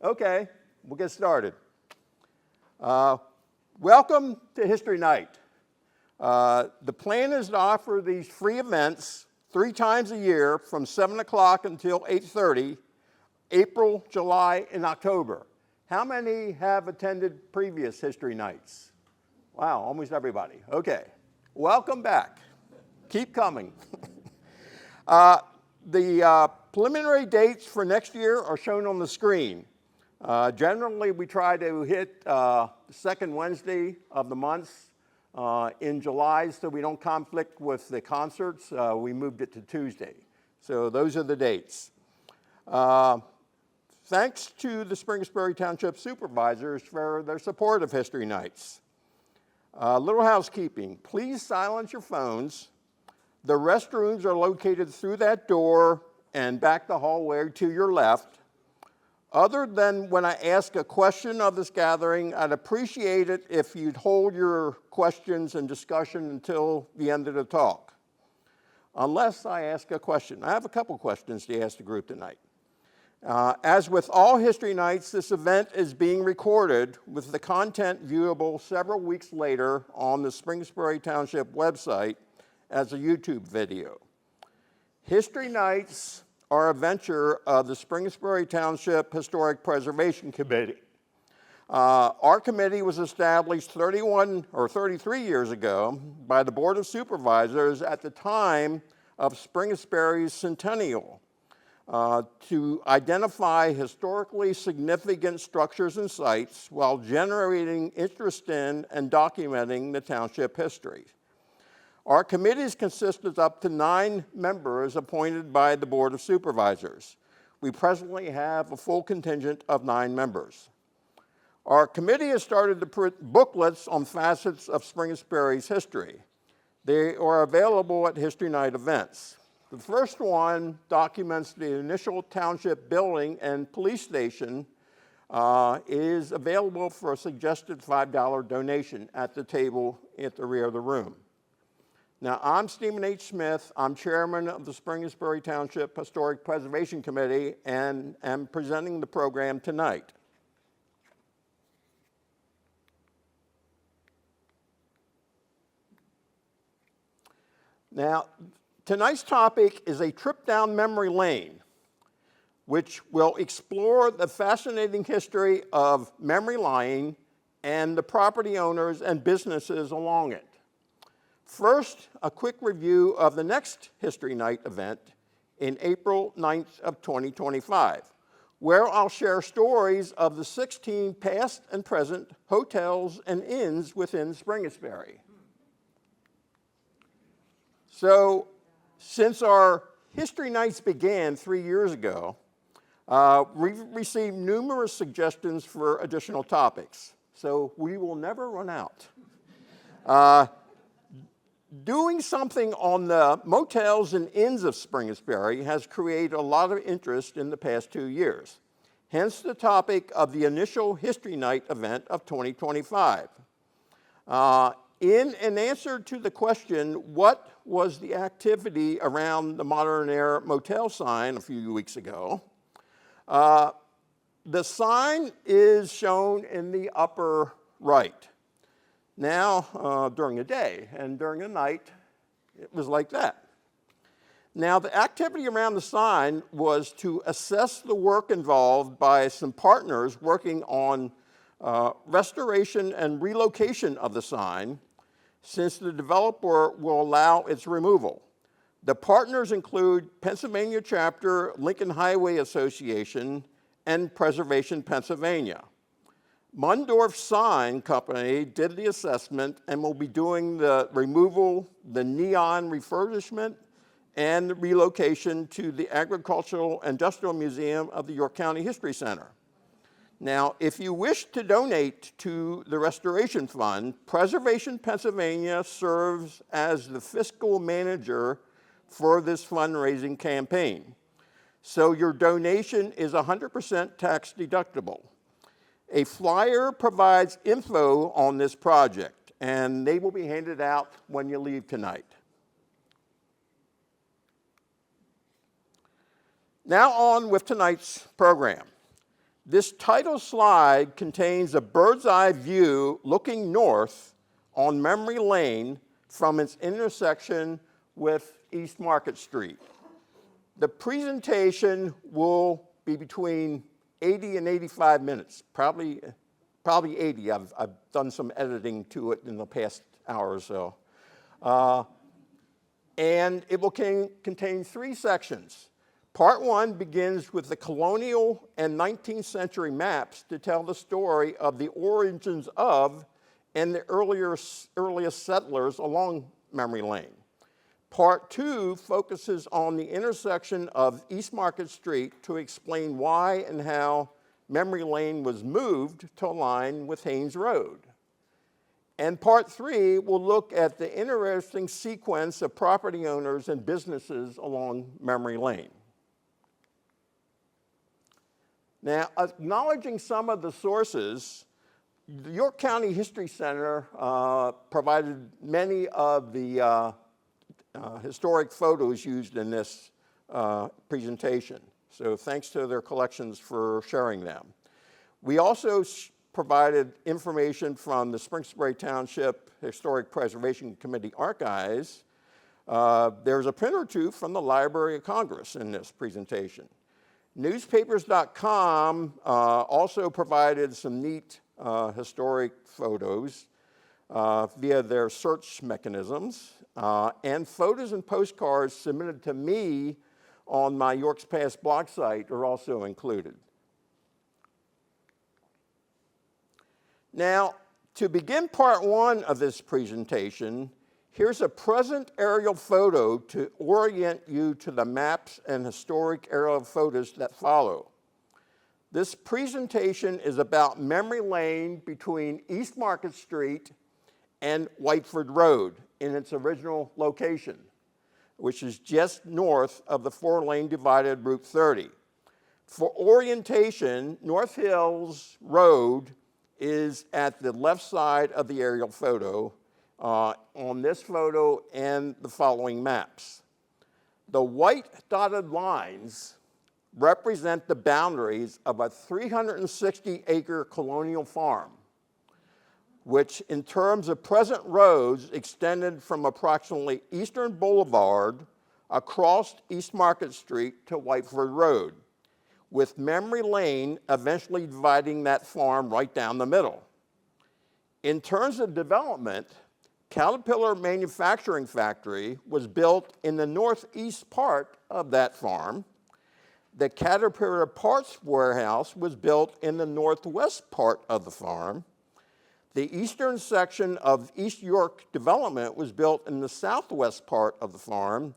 Okay, we'll get started. Welcome to History Night. The plan is to offer these free events 3 times a year from 7 o'clock until 8:30, April, July, and October. How many have attended previous History Nights? Wow, almost everybody. Okay, welcome back. Keep coming. The preliminary dates for next year are shown on the screen. Generally, we try to hit the second Wednesday of the month in July so we don't conflict with the concerts. We moved it to Tuesday. So those are the dates. Thanks to the Springettsbury Township supervisors for their support of History Nights. Little housekeeping. Please silence your phones. The restrooms are located through that door and back the hallway to your left. Other than when I ask a question of this gathering, I'd appreciate it if you'd hold your questions and discussion until the end of the talk. Unless I ask a question. I have a couple questions to ask the group tonight. As with all History Nights, this event is being recorded with the content viewable several weeks later on the Springettsbury Township website as a YouTube video. History Nights are a venture of the Springettsbury Township Historic Preservation Committee. Our committee was established 33 years ago by the Board of Supervisors at the time of Springettsbury's centennial to identify historically significant structures and sites while generating interest in and documenting the township history. Our committees consist of up to 9 members appointed by the Board of Supervisors. We presently have a full contingent of 9 members. Our committee has started to print booklets on facets of Springettsbury's history. They are available at History Night events. The first one documents the initial township building and police station is available for a suggested $5 donation at the table at the rear of the room. Now, I'm Stephen H. Smith. I'm chairman of the Springettsbury Township Historic Preservation Committee and am presenting the program tonight. Now, tonight's topic is a trip down memory lane, which will explore the fascinating history of memory lane and the property owners and businesses along it. First, a quick review of the next History Night event in April 9th of 2025, where I'll share stories of the 16 past and present hotels and inns within Springettsbury. So, since our History Nights began 3 years ago, we've received numerous suggestions for additional topics, so we will never run out. Doing something on the motels and inns of Springettsbury has created a lot of interest in the past 2 years, hence the topic of the initial History Night event of 2025. In an answer to the question, what was the activity around the modern era motel sign a few weeks ago, the sign is shown in the upper right. Now, during the day and during the night, it was like that. Now, the activity around the sign was to assess the work involved by some partners working on restoration and relocation of the sign, since the developer will allow its removal. The partners include Pennsylvania Chapter, Lincoln Highway Association, and Preservation Pennsylvania. Mundorf Sign Company did the assessment and will be doing the removal, the neon refurbishment, and the relocation to the Agricultural Industrial Museum of the York County History Center. Now, if you wish to donate to the Restoration Fund, Preservation Pennsylvania serves as the fiscal manager for this fundraising campaign. So your donation is 100% tax deductible. A flyer provides info on this project, and they will be handed out when you leave tonight. Now on with tonight's program. This title slide contains a bird's eye view looking north on Memory Lane from its intersection with East Market Street. The presentation will be between 80 and 85 minutes, probably 80. I've done some editing to it in the past hour or so. And it will contain 3 sections. Part 1 begins with the colonial and 19th century maps to tell the story of the origins of and the earliest settlers along Memory Lane. Part 2 focuses on the intersection of East Market Street to explain why and how Memory Lane was moved to align with Haynes Road. And Part 3 will look at the interesting sequence of property owners and businesses along Memory Lane. Now, acknowledging some of the sources, the York County History Center provided many of the historic photos used in this presentation. So thanks to their collections for sharing them. We also provided information from the Springettsbury Township Historic Preservation Committee archives. There's a print or two from the Library of Congress in this presentation. Newspapers.com also provided some neat historic photos via their search mechanisms, and photos and postcards submitted to me on my York's Past blog site are also included. Now, to begin part 1 of this presentation, here's a present aerial photo to orient you to the maps and historic aerial photos that follow. This presentation is about Memory Lane between East Market Street and Whiteford Road in its original location, which is just north of the 4-lane divided Route 30. For orientation, North Hills Road is at the left side of the aerial photo on this photo and the following maps. The white dotted lines represent the boundaries of a 360-acre colonial farm, which in terms of present roads extended from approximately Eastern Boulevard across East Market Street to Whiteford Road, with Memory Lane eventually dividing that farm right down the middle. In terms of development, Caterpillar Manufacturing Factory was built in the northeast part of that farm. The Caterpillar Parts Warehouse was built in the northwest part of the farm. The eastern section of East York Development was built in the southwest part of the farm,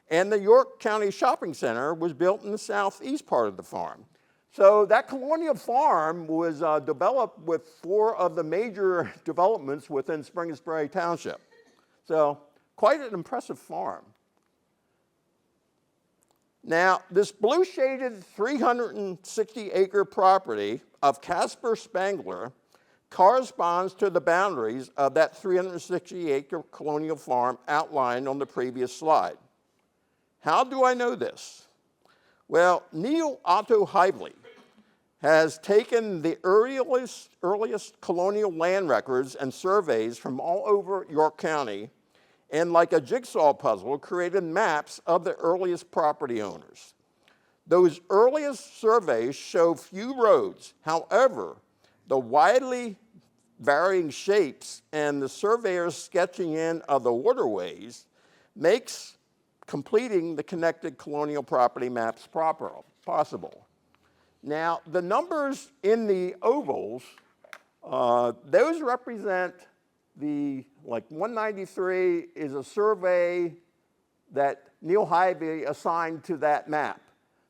and the York County Shopping Center was built in the southeast part of the farm. So that colonial farm was developed with 4 of the major developments within Springettsbury Township. So quite an impressive farm. Now, this blue shaded 360-acre property of Casper Spangler corresponds to the boundaries of that 360-acre colonial farm outlined on the previous slide. How do I know this? Well, Neil Otto Hively has taken the earliest colonial land records and surveys from all over York County and, like a jigsaw puzzle, created maps of the earliest property owners. Those earliest surveys show few roads. However, the widely varying shapes and the surveyor's sketching in of the waterways makes completing the connected colonial property maps possible. Now, the numbers in the ovals, those represent like 193 is a survey that Neil Hively assigned to that map.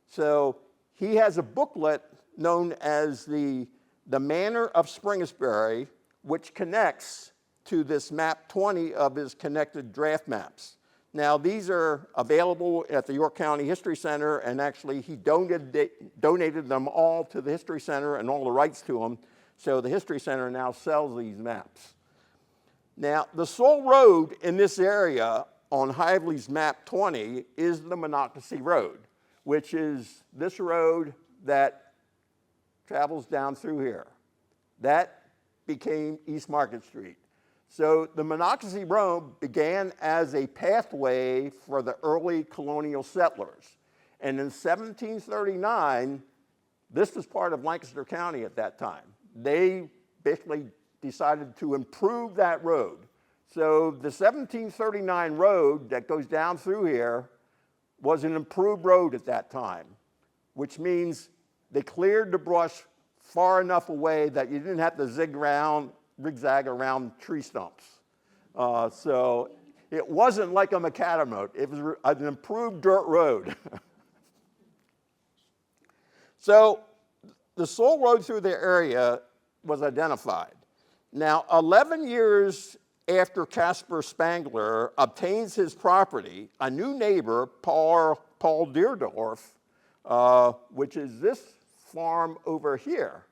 So he has a booklet known as the Manor of Springettsbury, which connects to this map 20 of his connected draft maps. Now, these are available at the York County History Center, and actually he donated them all to the History Center and all the rights to them, so the History Center now sells these maps. Now, the sole road in this area on Hively's map 20 is the Monocacy Road, which is this road that travels down through here. That became East Market Street. So the Monocacy Road began as a pathway for the early colonial settlers. And in 1739, this was part of Lancaster County at that time. They basically decided to improve that road. So the 1739 road that goes down through here was an improved road at that time, which means they cleared the brush far enough away that you didn't have to zigzag around tree stumps. So it wasn't like a macadam road. It was an improved dirt road. So the sole road through the area was identified. Now, 11 years after Caspar Spangler obtains his property, a new neighbor, Paul Deerdorf, which is this farm over here.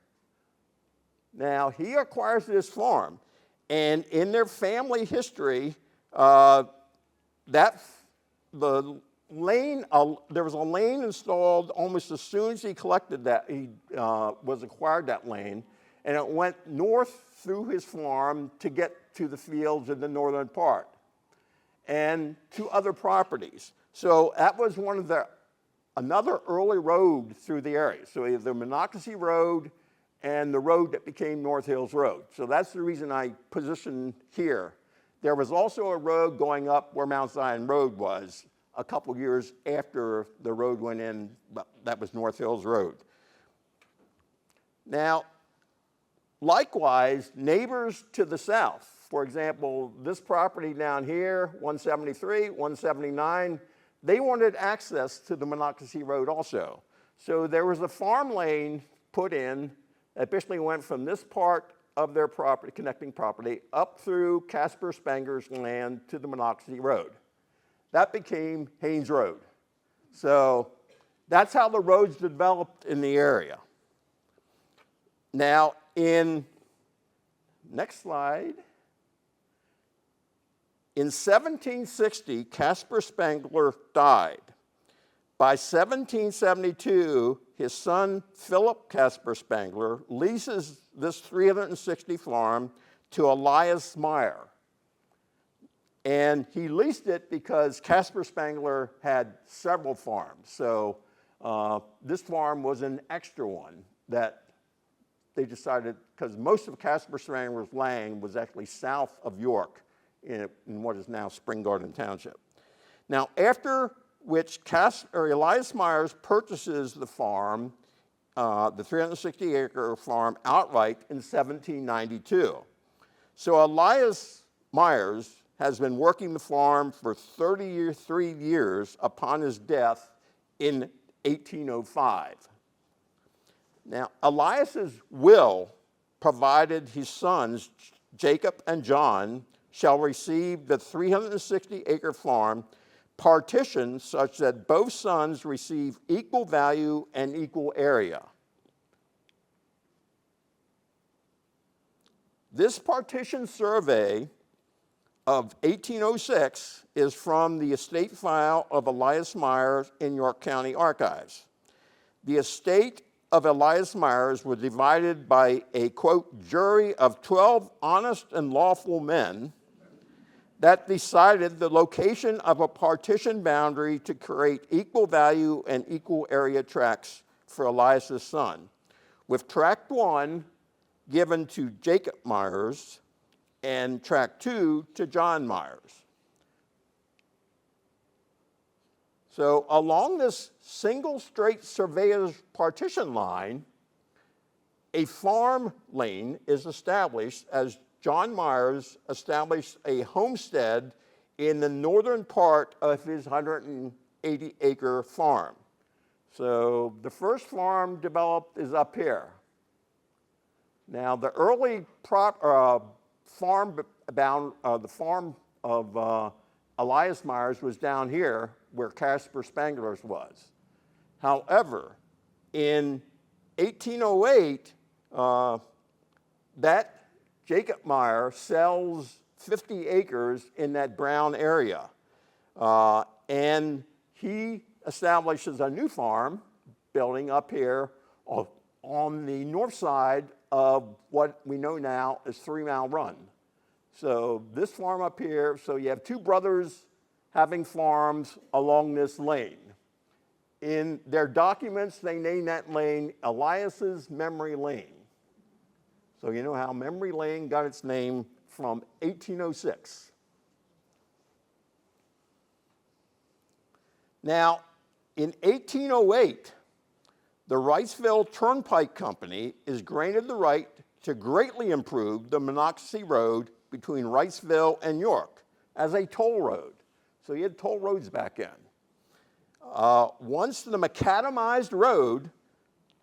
Now, he acquires this farm, and in their family history, there was a lane installed almost as soon as he collected that, he acquired that lane, and it went north through his farm to get to the fields in the northern part and to other properties. So that was another early road through the area. So either Monocacy Road and the road that became North Hills Road. So that's the reason I positioned here. There was also a road going up where Mount Zion Road was a couple years after the road went in, that was North Hills Road. Now, likewise, neighbors to the south, for example, this property down here, 173, 179, they wanted access to the Monocacy Road also. So there was a farm lane put in that basically went from this part of their property, connecting property, up through Caspar Spangler's land to the Monocacy Road. That became Haynes Road. So that's how the roads developed in the area. Now, next slide. In 1760, Caspar Spangler died. By 1772, his son, Philip Caspar Spangler, leases this 360 farm to Elias Meyer. And he leased it because Caspar Spangler had several farms. So this farm was an extra one that they decided, because most of Caspar Spangler's land was actually south of York in what is now Spring Garden Township. Now, after which Elias Myers purchases the farm, the 360-acre farm, outright in 1792. So Elias Myers has been working the farm for 33 years upon his death in 1805. Now, Elias's will provided his sons, Jacob and John, shall receive the 360-acre farm partitioned such that both sons receive equal value and equal area. This partition survey of 1806 is from the estate file of Elias Myers in York County Archives. The estate of Elias Myers was divided by a, quote, jury of 12 honest and lawful men that decided the location of a partition boundary to create equal value and equal area tracts for Elias's son, with tract 1 given to Jacob Myers and tract 2 to John Myers. So along this single straight surveyor's partition line, a farm lane is established as John Myers established a homestead in the northern part of his 180-acre farm. So the first farm developed is up here. Now the early farm of Elias Myers was down here where Caspar Spangler's was. However, in 1808, that Jacob Meyer sells 50 acres in that brown area. And he establishes a new farm building up here on the north side of what we know now is 3 Mile Run. So this farm up here, so you have two brothers having farms along this lane. In their documents, they name that lane Elias's Memory Lane. So you know how Memory Lane got its name from 1806. Now, in 1808, the Wrightsville Turnpike Company is granted the right to greatly improve the Monocacy Road between Wrightsville and York as a toll road. So you had toll roads back then. Once the macadamized road,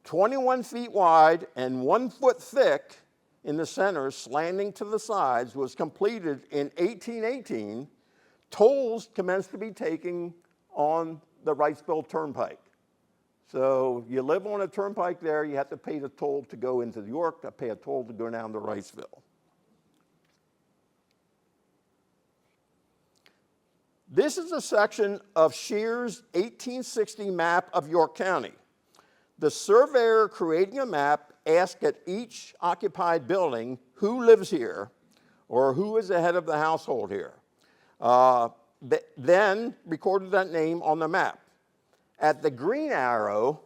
21 feet wide and 1 foot thick in the center, slanting to the sides, was completed in 1818, tolls commenced to be taken on the Wrightsville Turnpike. So you live on a turnpike there, you have to pay the toll to go into York, to pay a toll to go down to Wrightsville. This is a section of Shear's 1860 map of York County. The surveyor creating a map asked at each occupied building who lives here or who is the head of the household here. Then recorded that name on the map. At the green arrow,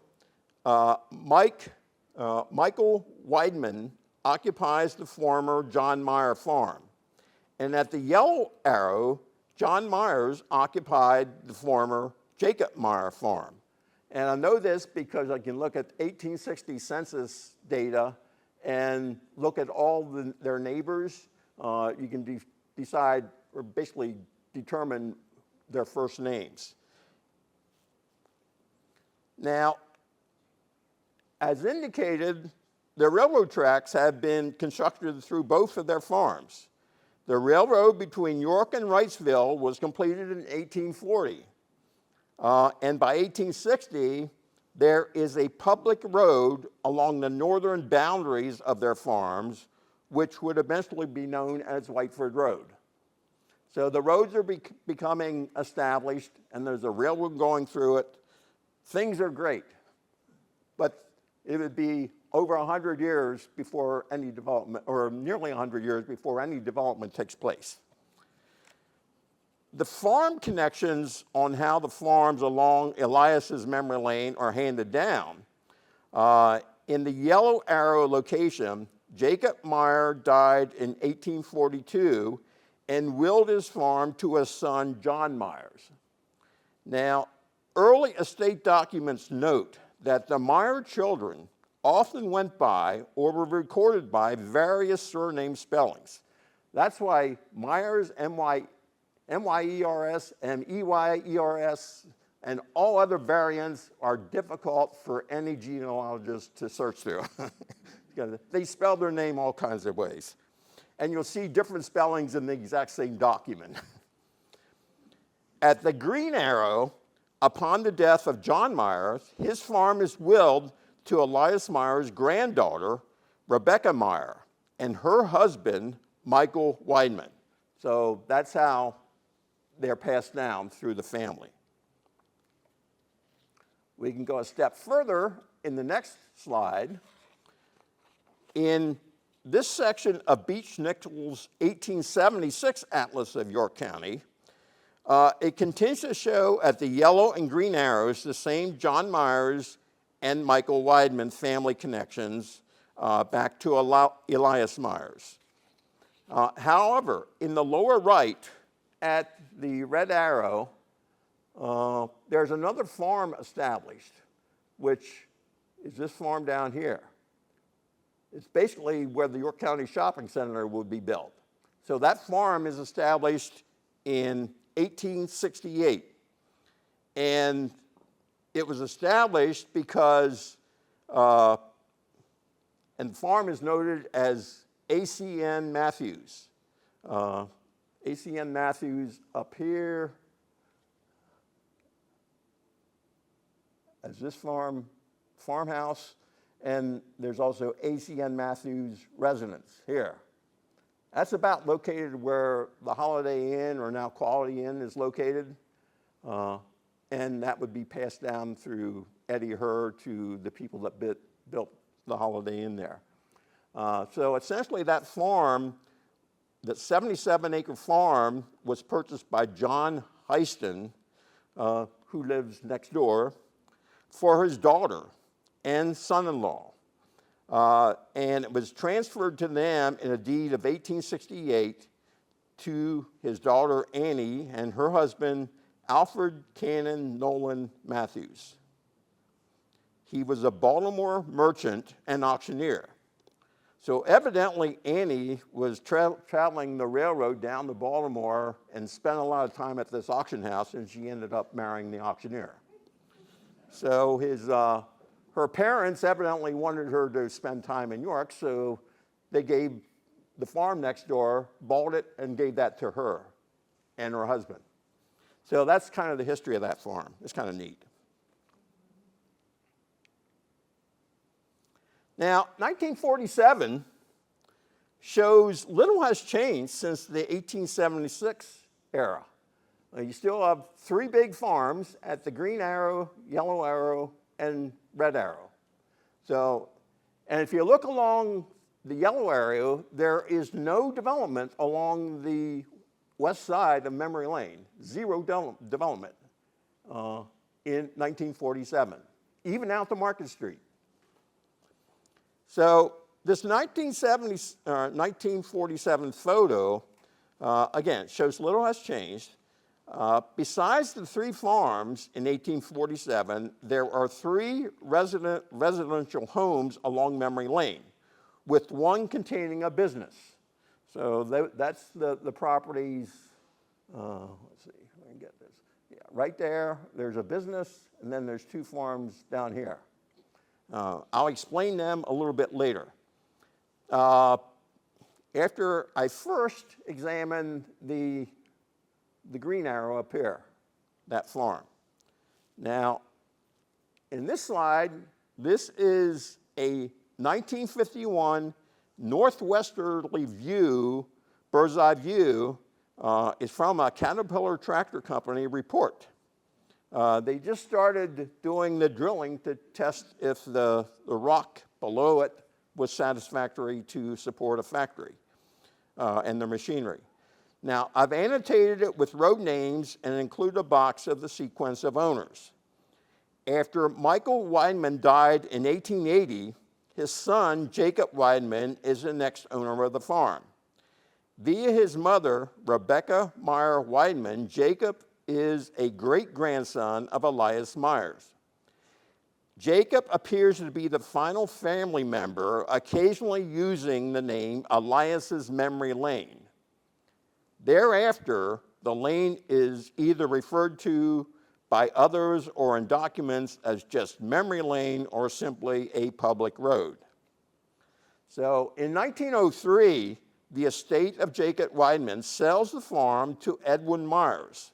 Michael Weidman occupies the former John Meyer farm. And at the yellow arrow, John Myers occupied the former Jacob Meyer farm. And I know this because I can look at 1860 census data and look at all their neighbors. You can decide or basically determine their first names. Now, as indicated, the railroad tracks have been constructed through both of their farms. The railroad between York and Wrightsville was completed in 1840. And by 1860, there is a public road along the northern boundaries of their farms, which would eventually be known as Whiteford Road. So the roads are becoming established, and there's a railroad going through it. Things are great, but it would be over 100 years before any development, or nearly 100 years before any development takes place. The farm connections on how the farms along Elias's Memory Lane are handed down. In the yellow arrow location, Jacob Meyer died in 1842 and willed his farm to his son, John Myers. Now, early estate documents note that the Meyer children often went by or were recorded by various surname spellings. That's why Myers, M-Y-E-R-S, and E-Y-E-R-S, and all other variants are difficult for any genealogist to search through. They spell their name all kinds of ways. And you'll see different spellings in the exact same document. At the green arrow, upon the death of John Meyer, his farm is willed to Elias Meyer's granddaughter, Rebecca Meyer, and her husband, Michael Weidman. So that's how they're passed down through the family. We can go a step further in the next slide. In this section of Beach Nichols' 1876 Atlas of York County, it continues to show at the yellow and green arrows the same John Myers and Michael Weidman family connections back to Elias Myers. However, in the lower right, at the red arrow, there's another farm established, which is this farm down here. It's basically where the York County Shopping Center would be built. So that farm is established in 1868. And it was established because, and the farm is noted as A.C.N. Matthews. A.C.N. Matthews up here as this farmhouse, and there's also A.C.N. Matthews residence here. That's about located where the Holiday Inn, or now Quality Inn, is located. And that would be passed down through Eddie Herr to the people that built the holiday in there. So essentially that farm, that 77-acre farm, was purchased by John Heiston, who lives next door, for his daughter and son-in-law. And it was transferred to them in a deed of 1868 to his daughter Annie and her husband Alfred Cannon Nolan Matthews. He was a Baltimore merchant and auctioneer. So evidently Annie was traveling the railroad down to Baltimore and spent a lot of time at this auction house, and she ended up marrying the auctioneer. So her parents evidently wanted her to spend time in York, so they gave the farm next door, bought it, and gave that to her and her husband. So that's kind of the history of that farm. It's kind of neat. Now, 1947 shows little has changed since the 1876 era. You still have 3 big farms at the Green Arrow, Yellow Arrow, and Red Arrow. So, and if you look along the Yellow Arrow, there is no development along the west side of Memory Lane. 0 development in 1947, even out to Market Street. So this 1947 photo, again, shows little has changed. Besides the 3 farms in 1847, there are 3 residential homes along Memory Lane, with 1 containing a business. So that's the properties, let's see, if I can get this. Yeah, right there, there's a business, and then there's 2 farms down here. I'll explain them a little bit later. After I first examined the Green Arrow up here, that farm. Now, in this slide, this is a 1951 northwesterly view, bird's eye view. It's from a Caterpillar Tractor Company report. They just started doing the drilling to test if the rock below it was satisfactory to support a factory and the machinery. Now, I've annotated it with road names and include a box of the sequence of owners. After Michael Weidman died in 1880, his son, Jacob Weidman, is the next owner of the farm. Via his mother, Rebecca Meyer Weidman, Jacob is a great-grandson of Elias Myers. Jacob appears to be the final family member, occasionally using the name Elias's Memory Lane. Thereafter, the lane is either referred to by others or in documents as just Memory Lane or simply a public road. So in 1903, the estate of Jacob Weidman sells the farm to Edwin Myers,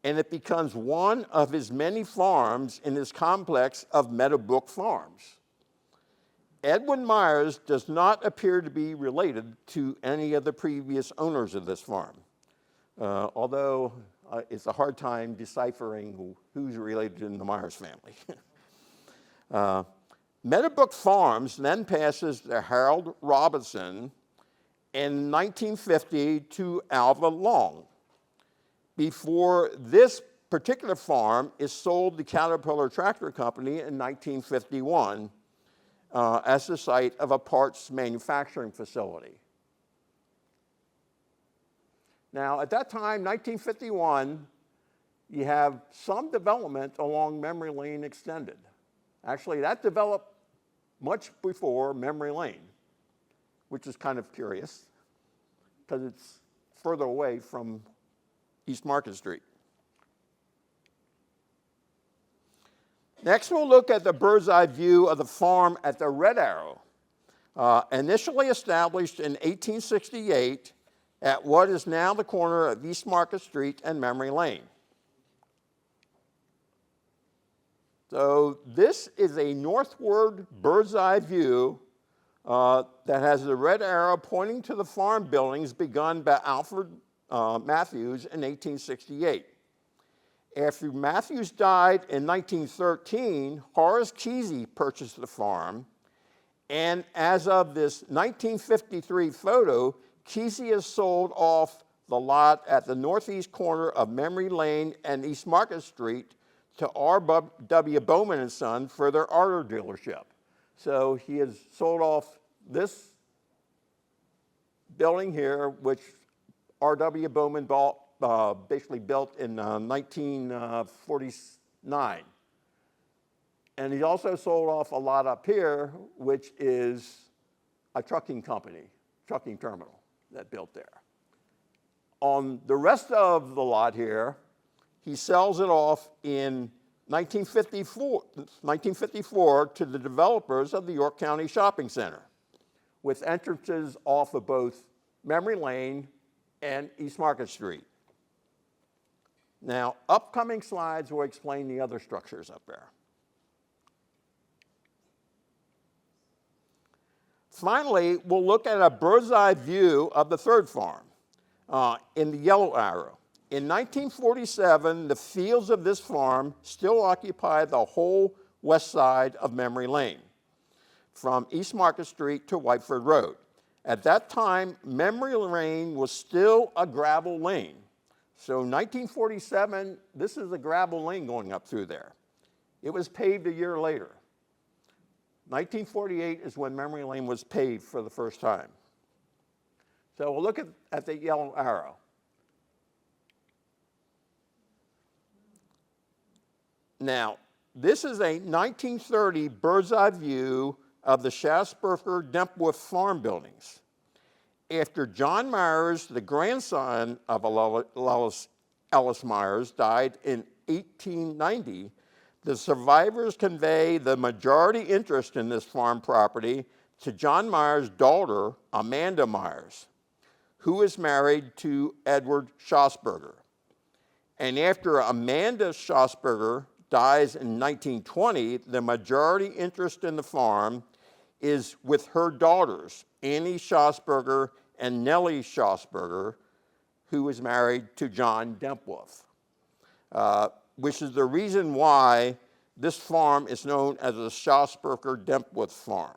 and it becomes one of his many farms in his complex of Meadowbrook Farms. Edwin Myers does not appear to be related to any of the previous owners of this farm, although it's a hard time deciphering who's related in the Myers family. Meadowbrook Farms then passes to Harold Robinson in 1950 to Alva Long, before this particular farm is sold to Caterpillar Tractor Company in 1951 as the site of a parts manufacturing facility. Now, at that time, 1951, you have some development along Memory Lane Extended. Actually, that developed much before Memory Lane, which is kind of curious because it's further away from East Market Street. Next, we'll look at the bird's eye view of the farm at the Red Arrow, initially established in 1868 at what is now the corner of East Market Street and Memory Lane. So this is a northward bird's eye view that has the red arrow pointing to the farm buildings begun by Alfred Matthews in 1868. After Matthews died in 1913, Horace Kesey purchased the farm, And as of this 1953 photo, Kesey has sold off the lot at the northeast corner of Memory Lane and East Market Street to R.W. Bowman and Son for their auto dealership. So he has sold off this building here, which R.W. Bowman basically built in 1949. And he also sold off a lot up here, which is a trucking company, trucking terminal that built there. On the rest of the lot here, he sells it off in 1954 to the developers of the York County Shopping Center, with entrances off of both Memory Lane and East Market Street. Now, upcoming slides will explain the other structures up there. Finally, we'll look at a bird's eye view of the third farm in the yellow arrow. In 1947, the fields of this farm still occupy the whole west side of Memory Lane, from East Market Street to Whiteford Road. At that time, Memory Lane was still a gravel lane. So 1947, this is a gravel lane going up through there. It was paved a year later. 1948 is when Memory Lane was paved for the first time. So we'll look at the yellow arrow. Now, this is a 1930 bird's eye view of the Shasberger-Dempworth farm buildings. After John Myers, the grandson of Ellis Myers, died in 1890, the survivors convey the majority interest in this farm property to John Myers' daughter, Amanda Myers, who is married to Edward Shasberger. And after Amanda Shasberger dies in 1920, the majority interest in the farm is with her daughters, Annie Shasberger and Nellie Shasberger, who is married to John Dempworth, which is the reason why this farm is known as the Shasberger-Dempworth farm.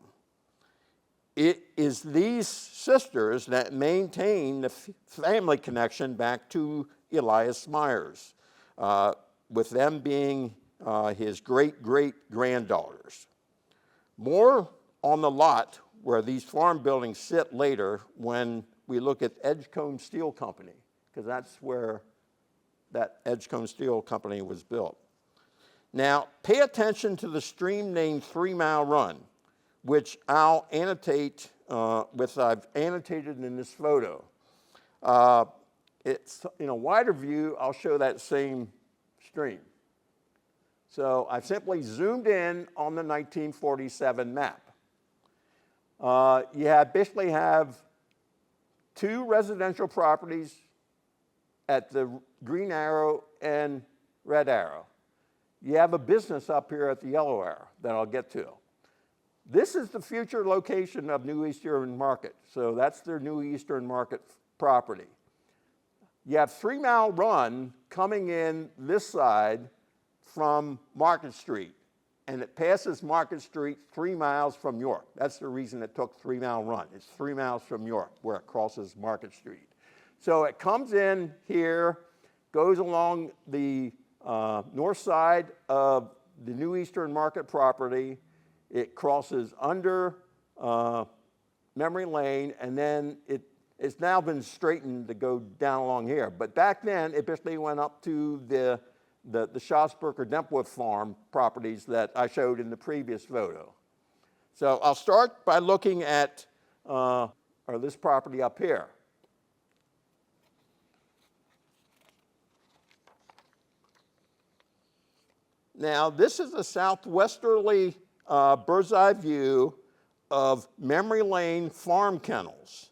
It is these sisters that maintain the family connection back to Elias Myers, with them being his great-great-granddaughters. More on the lot where these farm buildings sit later when we look at Edgecombe Steel Company, because that's where that Edgecombe Steel Company was built. Now, pay attention to the stream named 3 Mile Run, which I'll annotate I've annotated in this photo. It's in a wider view, I'll show that same stream. So I've simply zoomed in on the 1947 map. You basically have 2 residential properties at the green arrow and red arrow. You have a business up here at the yellow arrow that I'll get to. This is the future location of New Eastern Market. So that's their New Eastern Market property. You have 3 Mile Run coming in this side from Market Street, and it passes Market Street 3 miles from York. That's the reason it took 3 Mile Run. It's 3 miles from York where it crosses Market Street. So it comes in here, goes along the north side of the New Eastern Market property. It crosses under Memory Lane, and then it's now been straightened to go down along here. But back then, it basically went up to the Shasberger-Dempworth farm properties that I showed in the previous photo. So I'll start by looking at this property up here. Now, this is a southwesterly bird's eye view of Memory Lane farm kennels.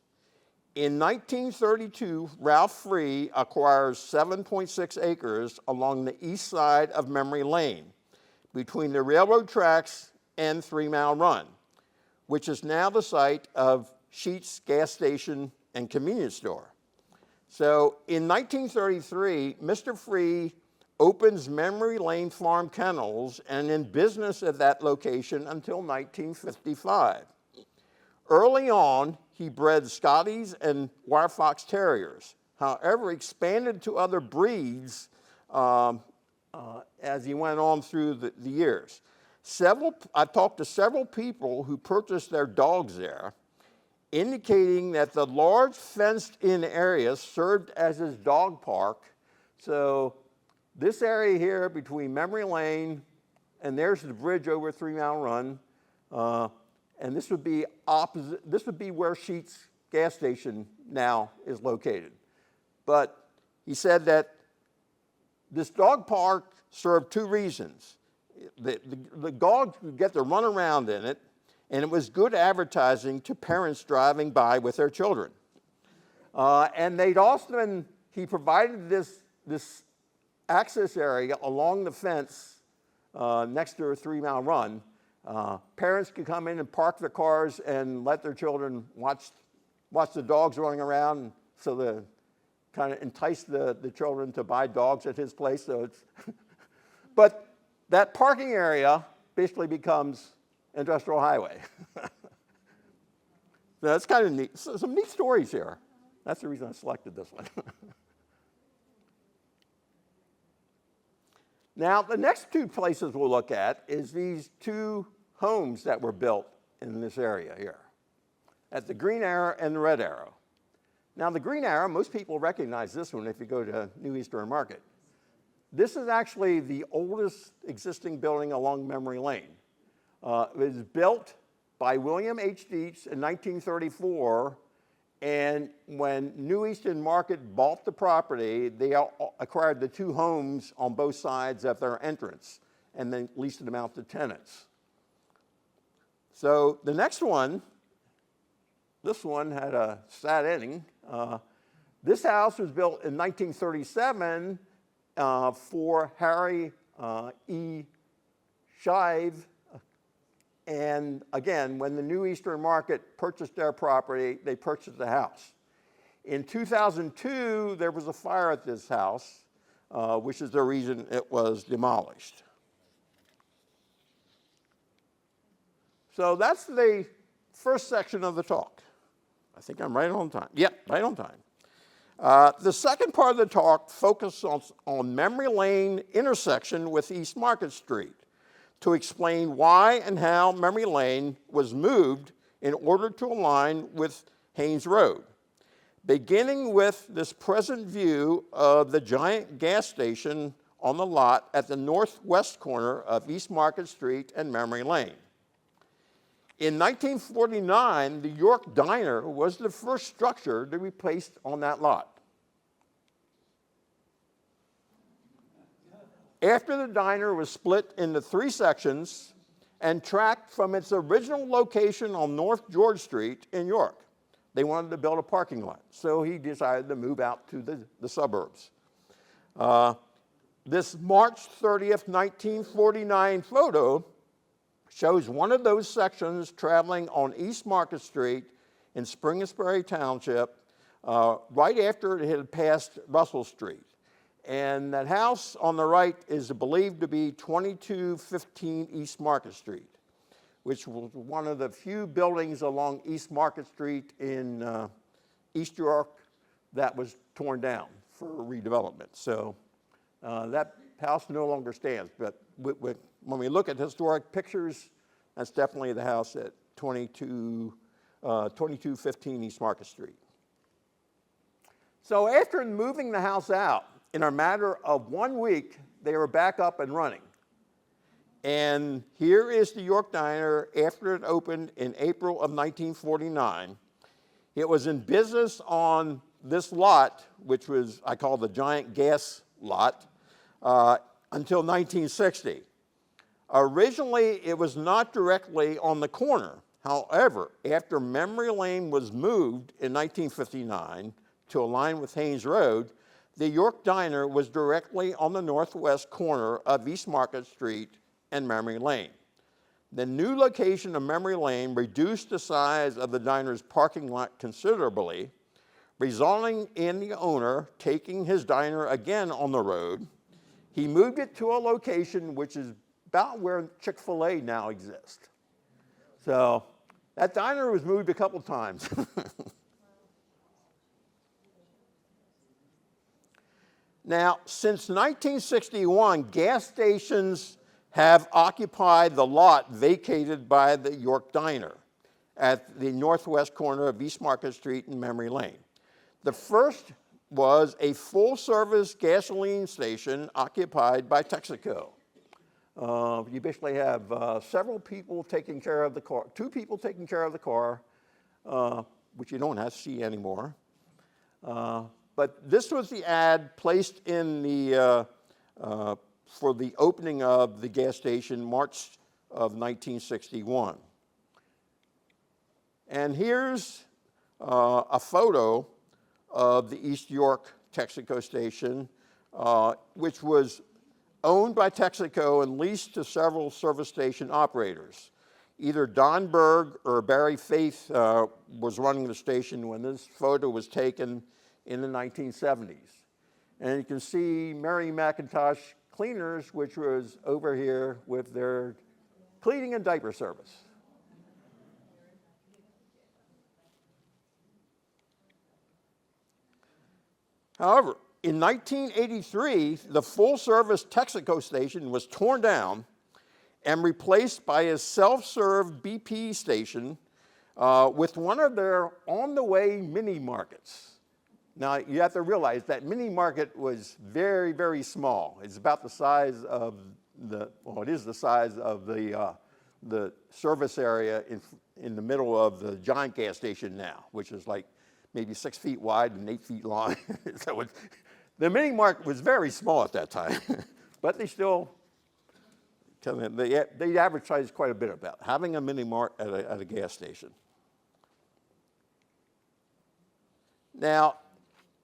In 1932, Ralph Free acquires 7.6 acres along the east side of Memory Lane, between the railroad tracks and 3 Mile Run, which is now the site of Sheetz gas station and convenience store. So in 1933, Mr. Free opens Memory Lane Farm Kennels and in business at that location until 1955. Early on, he bred Scotties and Wire Fox Terriers. However, expanded to other breeds as he went on through the years. I talked to several people who purchased their dogs there, indicating that the large fenced-in area served as his dog park. So this area here between Memory Lane and there's the bridge over 3 Mile Run, and this would be opposite. This would be where Sheetz gas station now is located. But he said that this dog park served 2 reasons. The dogs would get to run around in it, and it was good advertising to parents driving by with their children. And they'd also, he provided this access area along the fence next to a 3 Mile Run. Parents could come in and park their cars and let their children watch the dogs running around, so the kind of entice the children to buy dogs at his place. So it's but that parking area basically becomes industrial highway. So that's kind of neat. So, some neat stories here. That's the reason I selected this one. Now, the next 2 places we'll look at is these 2 homes that were built in this area here, at the Green Arrow and the Red Arrow. Now, the Green Arrow, most people recognize this one if you go to New Eastern Market. This is actually the oldest existing building along Memory Lane. It was built by William H. Dietz in 1934, and when New Eastern Market bought the property, they acquired the 2 homes on both sides of their entrance and then leased them out to tenants. So the next one, this one had a sad ending. This house was built in 1937 for Harry E. Shive. And again, when the New Eastern Market purchased their property, they purchased the house. In 2002, there was a fire at this house, which is the reason it was demolished. So that's the first section of the talk. I think I'm right on time. Yep, right on time. The second part of the talk focuses on Memory Lane intersection with East Market Street, to explain why and how Memory Lane was moved in order to align with Haynes Road. Beginning with this present view of the giant gas station on the lot at the northwest corner of East Market Street and Memory Lane. In 1949, the York Diner was the first structure to be placed on that lot. After the diner was split into 3 sections and tracked from its original location on North George Street in York, they wanted to build a parking lot, so he decided to move out to the suburbs. This March 30th, 1949 photo shows one of those sections traveling on East Market Street in Springettsbury Township right after it had passed Russell Street. And that house on the right is believed to be 2215 East Market Street, which was one of the few buildings along East Market Street in East York that was torn down for redevelopment. So that house no longer stands, but when we look at historic pictures, that's definitely the house at 2215 East Market Street. So after moving the house out, in a matter of 1 week, they were back up and running. And here is the York Diner after it opened in April of 1949. It was in business on this lot, which was, I call the giant gas lot, until 1960. Originally, it was not directly on the corner. However, after Memory Lane was moved in 1959 to align with Haynes Road, the York Diner was directly on the northwest corner of East Market Street and Memory Lane. The new location of Memory Lane reduced the size of the diner's parking lot considerably, resulting in the owner taking his diner again on the road. He moved it to a location which is about where Chick-fil-A now exists. So That diner was moved a couple times. Now, since 1961, gas stations have occupied the lot vacated by the York Diner at the northwest corner of East Market Street and Memory Lane. The first was a full-service gasoline station occupied by Texaco. You basically have several people taking care of the car, 2 people taking care of the car, which you don't have to see anymore. But this was the ad placed in the, for the opening of the gas station, March of 1961. And here's a photo of the East York Texaco station, which was owned by Texaco and leased to several service station operators. Either Don Berg or Barry Faith was running the station when this photo was taken in the 1970s. And you can see Mary McIntosh Cleaners, which was over here with their cleaning and diaper service. However, in 1983, the full-service Texaco station was torn down and replaced by a self-serve BP station with one of their on-the-way mini markets. Now, you have to realize that mini market was very, very small. It's about the size of well, it is the size of the service area in the middle of the giant gas station now, which is like maybe 6 feet wide and 8 feet long. So the mini market was very small at that time, but they still, they advertised quite a bit about having a mini mart at a gas station. Now,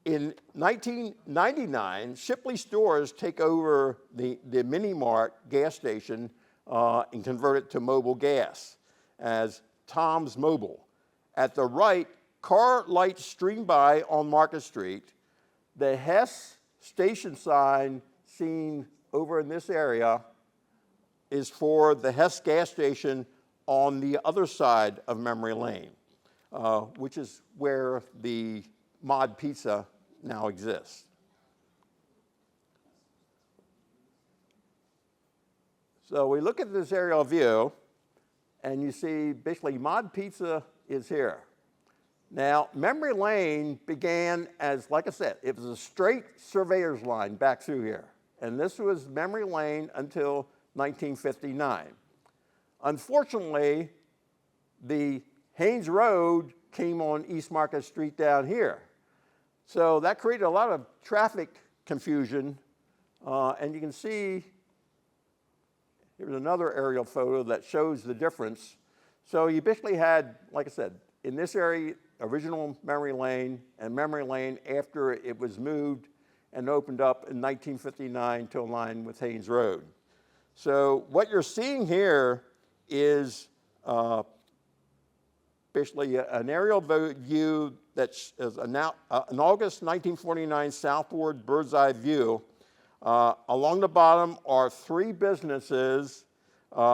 in 1999, Shipley Stores take over the mini mart gas station and convert it to mobile gas as Tom's Mobile. At the right, car lights stream by on Market Street. The Hess station sign seen over in this area is for the Hess gas station on the other side of Memory Lane, which is where the Mod Pizza now exists. So we look at this aerial view, and you see basically Mod Pizza is here. Now, Memory Lane began as, like I said, it was a straight surveyor's line back through here. And this was Memory Lane until 1959. Unfortunately, the Haynes Road came on East Market Street down here. So that created a lot of traffic confusion. And you can see, here's another aerial photo that shows the difference. So you basically had, like I said, in this area, original Memory Lane and Memory Lane after it was moved and opened up in 1959 to align with Haynes Road. So what you're seeing here is basically an aerial view that's an August 1949 southward bird's eye view. Along the bottom are 3 businesses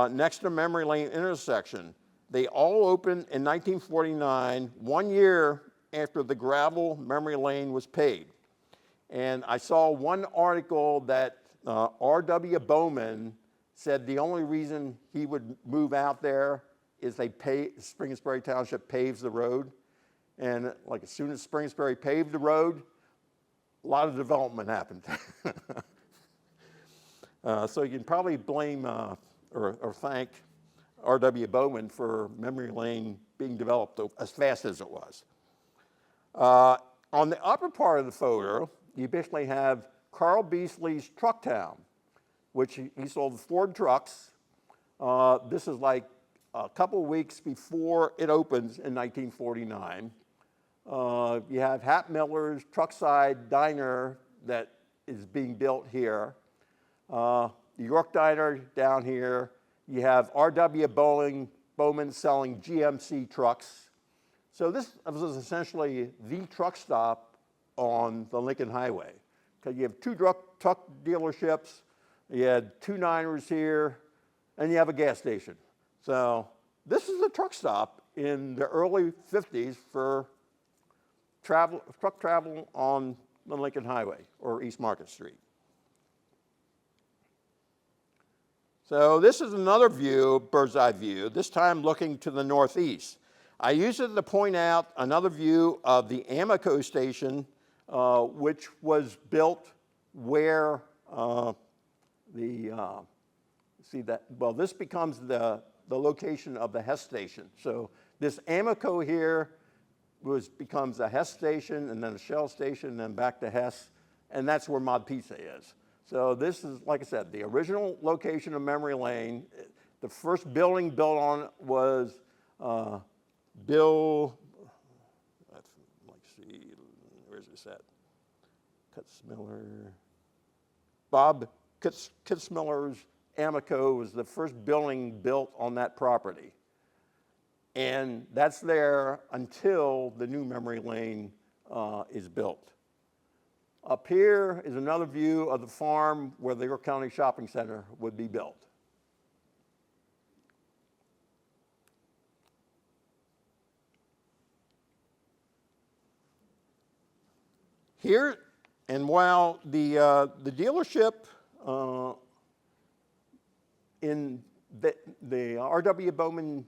next to Memory Lane intersection. They all opened in 1949, 1 year after the gravel Memory Lane was paved. And I saw one article that R.W. Bowman said the only reason he would move out there is Springettsbury Township paves the road. And like as soon as Springettsbury paved the road, a lot of development happened. So you can probably blame or thank R.W. Bowman for Memory Lane being developed as fast as it was. On the upper part of the photo, you basically have Carl Beasley's Truck Town, which he sold Ford trucks. This is like a couple weeks before it opens in 1949. You have Hap Miller's Truckside Diner that is being built here. The York Diner down here. You have R.W. Bowman selling GMC trucks. So this was essentially the truck stop on the Lincoln Highway. Because you have 2 truck dealerships, you had 2 Niners here, and you have a gas station. So this is the truck stop in the early 50s for truck travel on the Lincoln Highway or East Market Street. So this is another view, bird's eye view, this time looking to the northeast. I use it to point out another view of the Amoco station, which was built where this becomes the location of the Hess station. So this Amoco here becomes a Hess station, and then a Shell station, and then back to Hess, and that's where Mod Pizza is. So this is, like I said, the original location of Memory Lane. The first building built on it was where's this at? Bob Kitzmiller's Amoco was the first building built on that property. And that's there until the new Memory Lane is built. Up here is another view of the farm where the York County Shopping Center would be built. Here, and while the dealership in the R.W. Bowman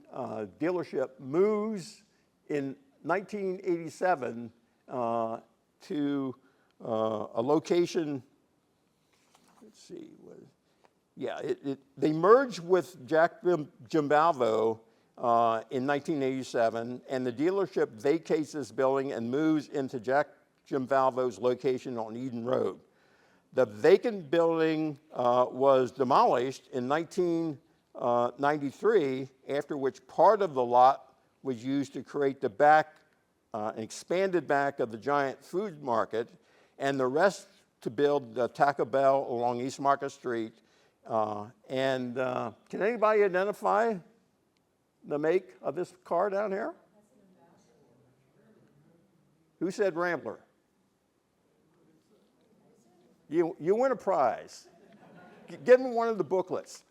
dealership moves in 1987 to a location, let's see, they merged with Jack Gimbalvo in 1987, and the dealership vacates this building and moves into Jack Gimbalvo's location on Eden Road. The vacant building was demolished in 1993, after which part of the lot was used to create the an expanded back of the giant food market, and the rest to build the Taco Bell along East Market Street. Can anybody identify the make of this car down here? Who said Rambler? You win a prize. Give them one of the booklets.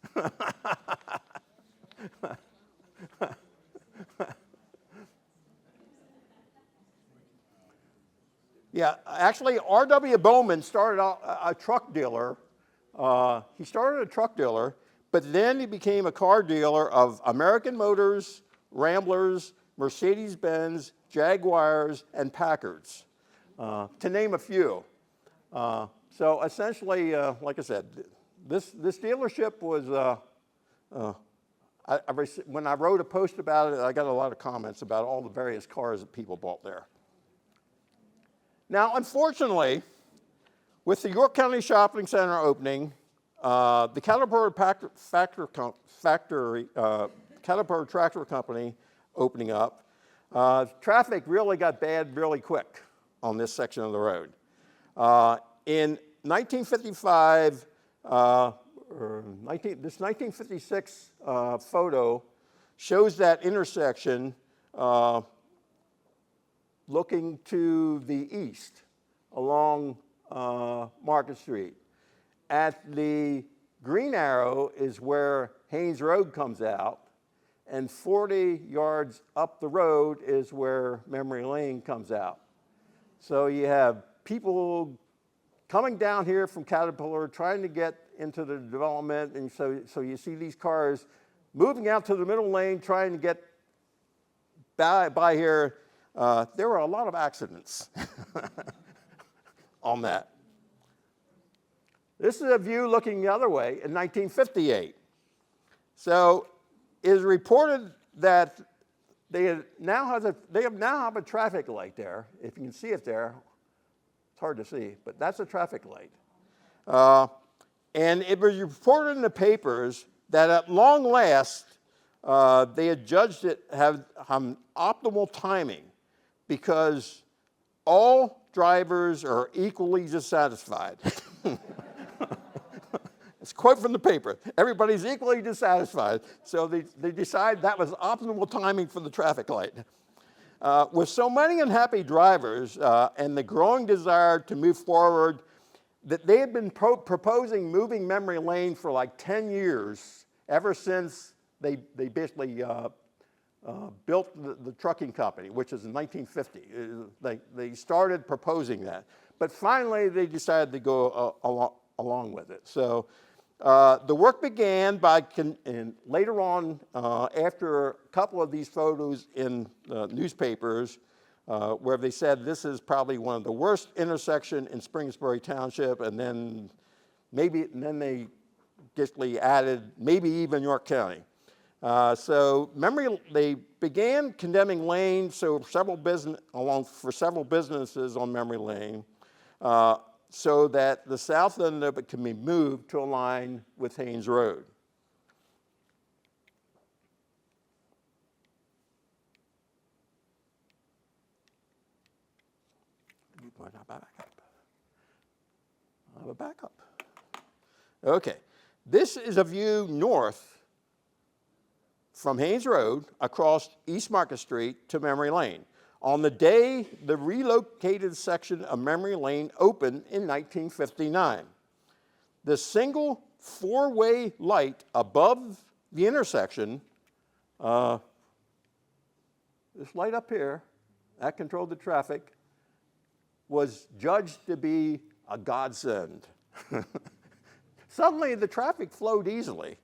Yeah, actually, R.W. Bowman started out a truck dealer. He started a truck dealer, but then he became a car dealer of American Motors, Ramblers, Mercedes-Benz, Jaguars, and Packards, to name a few. So essentially, like I said, this dealership was, when I wrote a post about it, I got a lot of comments about all the various cars that people bought there. Now, unfortunately, with the York County Shopping Center opening, the Caterpillar Caterpillar Tractor Company opening up, traffic really got bad really quick on this section of the road. In 1955, this 1956 photo shows that intersection looking to the east along Market Street. At the green arrow is where Haynes Road comes out, and 40 yards up the road is where Memory Lane comes out. So you have people coming down here from Caterpillar trying to get into the development, and so you see these cars moving out to the middle lane trying to get by here. There were a lot of accidents on that. This is a view looking the other way in 1958. So it is reported that they now have a traffic light there. If you can see it there, it's hard to see, but that's a traffic light. And it was reported in the papers that at long last, they had judged it have optimal timing because all drivers are equally dissatisfied. It's a quote from the paper. Everybody's equally dissatisfied. So they decide that was optimal timing for the traffic light. With so many unhappy drivers and the growing desire to move forward, that they had been proposing moving Memory Lane for like 10 years, ever since they basically built the trucking company, which is in 1950. They started proposing that. But finally, they decided to go along with it. So the work began and later on, after a couple of these photos in newspapers, where they said this is probably one of the worst intersections in Springettsbury Township, and then they basically added maybe even York County. They began condemning lanes for several businesses on Memory Lane, so that the south end of it can be moved to align with Haynes Road. I'll have a backup. Okay, this is a view north from Haynes Road across East Market Street to Memory Lane. On the day the relocated section of Memory Lane opened in 1959, the single four-way light above the intersection, this light up here, that controlled the traffic, was judged to be a godsend. Suddenly the traffic flowed easily.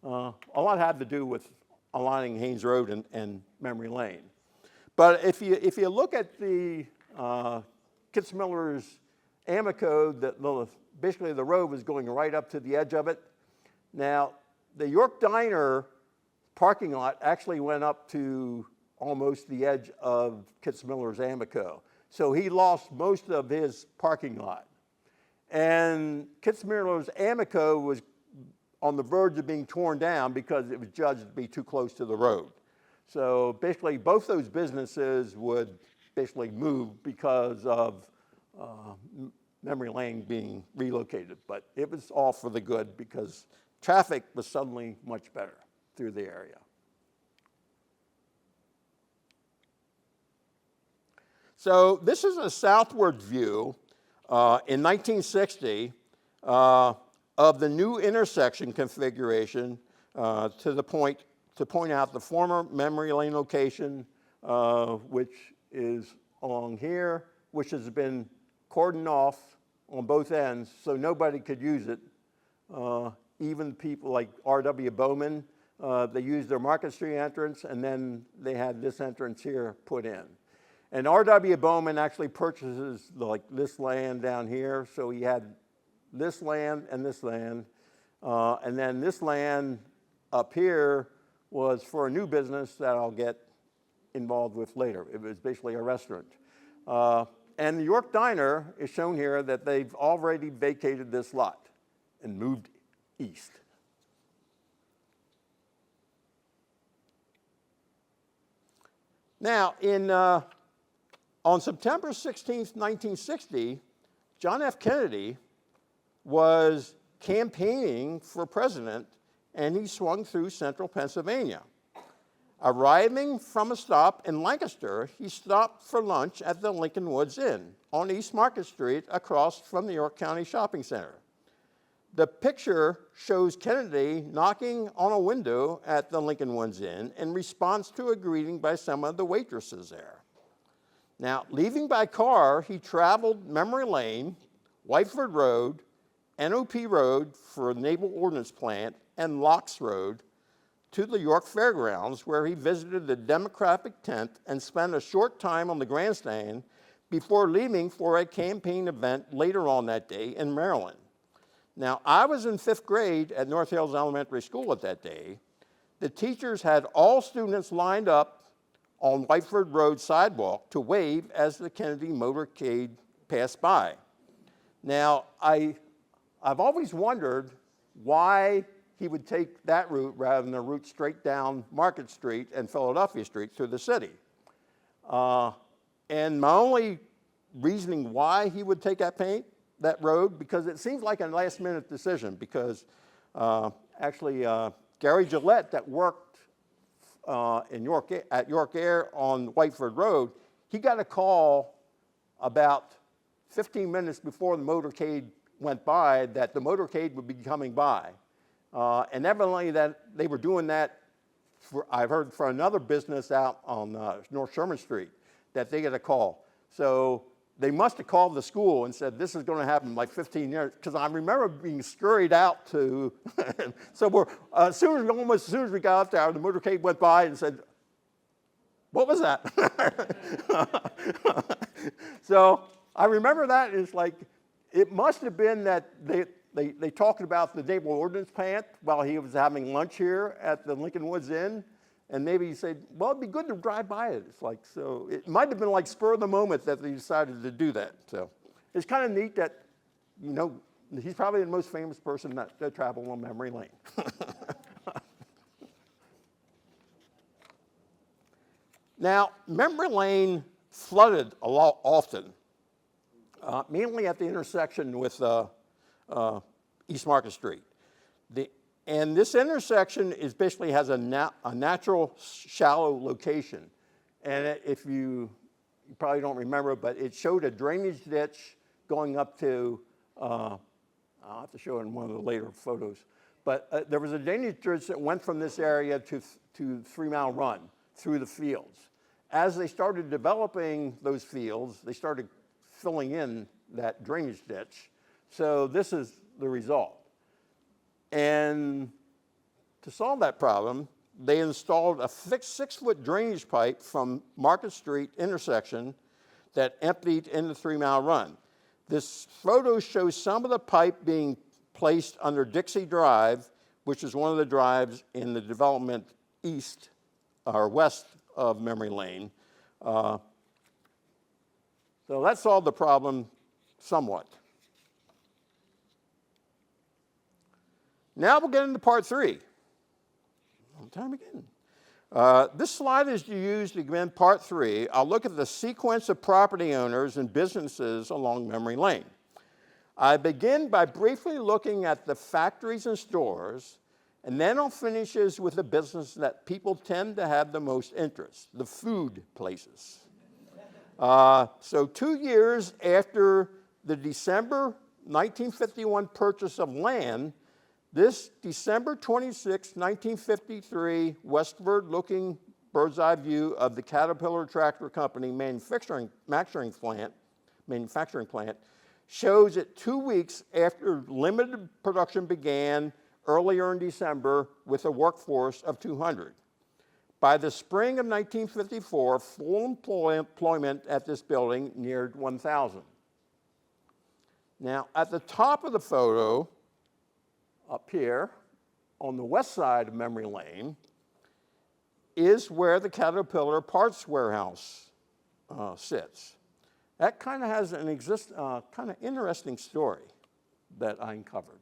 A lot had to do with aligning Haynes Road and Memory Lane. But if you look at the Kitzmiller's Amico, basically the road was going right up to the edge of it. Now, the York Diner parking lot actually went up to almost the edge of Kitzmiller's Amico. So he lost most of his parking lot. And Kitzmiller's Amico was on the verge of being torn down because it was judged to be too close to the road. So basically, both those businesses would basically move because of Memory Lane being relocated. But it was all for the good because traffic was suddenly much better through the area. So this is a southward view in 1960 of the new intersection configuration to point out the former Memory Lane location, which is along here, which has been cordoned off on both ends, so nobody could use it. Even people like R.W. Bowman, they used their Market Street entrance, and then they had this entrance here put in. And R.W. Bowman actually purchases this land down here, so he had this land and this land, and then this land up here was for a new business that I'll get involved with later. It was basically a restaurant. And the York Diner is shown here that they've already vacated this lot and moved east. Now, on September 16th, 1960, John F. Kennedy was campaigning for president, and he swung through central Pennsylvania. Arriving from a stop in Lancaster, he stopped for lunch at the Lincoln Woods Inn on East Market Street across from the York County Shopping Center. The picture shows Kennedy knocking on a window at the Lincoln Woods Inn in response to a greeting by some of the waitresses there. Now, leaving by car, he traveled Memory Lane, Whiteford Road, NOP Road for Naval Ordnance Plant, and Locks Road to the York Fairgrounds, where he visited the Democratic tent and spent a short time on the grandstand before leaving for a campaign event later on that day in Maryland. Now, I was in 5th grade at North Hills Elementary School at that day. The teachers had all students lined up on Whiteford Road sidewalk to wave as the Kennedy motorcade passed by. Now, I've always wondered why he would take that route rather than the route straight down Market Street and Philadelphia Street through the city. And my only reasoning why he would take that road, because it seems like a last-minute decision, because actually Gary Gillette, that worked at York Air on Whiteford Road, he got a call about 15 minutes before the motorcade went by that the motorcade would be coming by. And evidently that they were doing that I've heard for another business out on North Sherman Street that they get a call. So they must have called the school and said, this is going to happen in like 15 years. Because I remember being scurried out to, so as soon as we got out there, the motorcade went by and said, what was that? So I remember that. It's like, it must have been that they talked about the naval ordnance plant while he was having lunch here at the Lincoln Woods Inn. And maybe he said, well, it'd be good to drive by it. It's like, so it might have been like spur of the moment that they decided to do that. So it's kind of neat that, you know, he's probably the most famous person that traveled on memory lane. Now, memory lane flooded a lot often, mainly at the intersection with East Market Street. And this intersection basically has a natural shallow location. And if you probably don't remember, but it showed a drainage ditch going up to, I'll have to show it in one of the later photos. But there was a drainage ditch that went from this area to 3 Mile Run through the fields. As they started developing those fields, they started filling in that drainage ditch. So this is the result. And to solve that problem, they installed a fixed 6-foot drainage pipe from Market Street intersection that emptied into 3 Mile Run. This photo shows some of the pipe being placed under Dixie Drive, which is one of the drives in the development east or west of Memory Lane. So that solved the problem somewhat. Now we'll get into part 3. Long time again. This slide is used to begin part 3. I'll look at the sequence of property owners and businesses along Memory Lane. I begin by briefly looking at the factories and stores, and then I'll finish with the business that people tend to have the most interest, the food places. So 2 years after the December 1951 purchase of land, this December 26, 1953, westward-looking bird's eye view of the Caterpillar Tractor Company manufacturing plant shows it 2 weeks after limited production began earlier in December with a workforce of 200. By the spring of 1954, full employment at this building neared 1,000. Now, at the top of the photo, up here, on the west side of Memory Lane, is where the Caterpillar parts warehouse sits. That kind of has an kind of interesting story that I uncovered.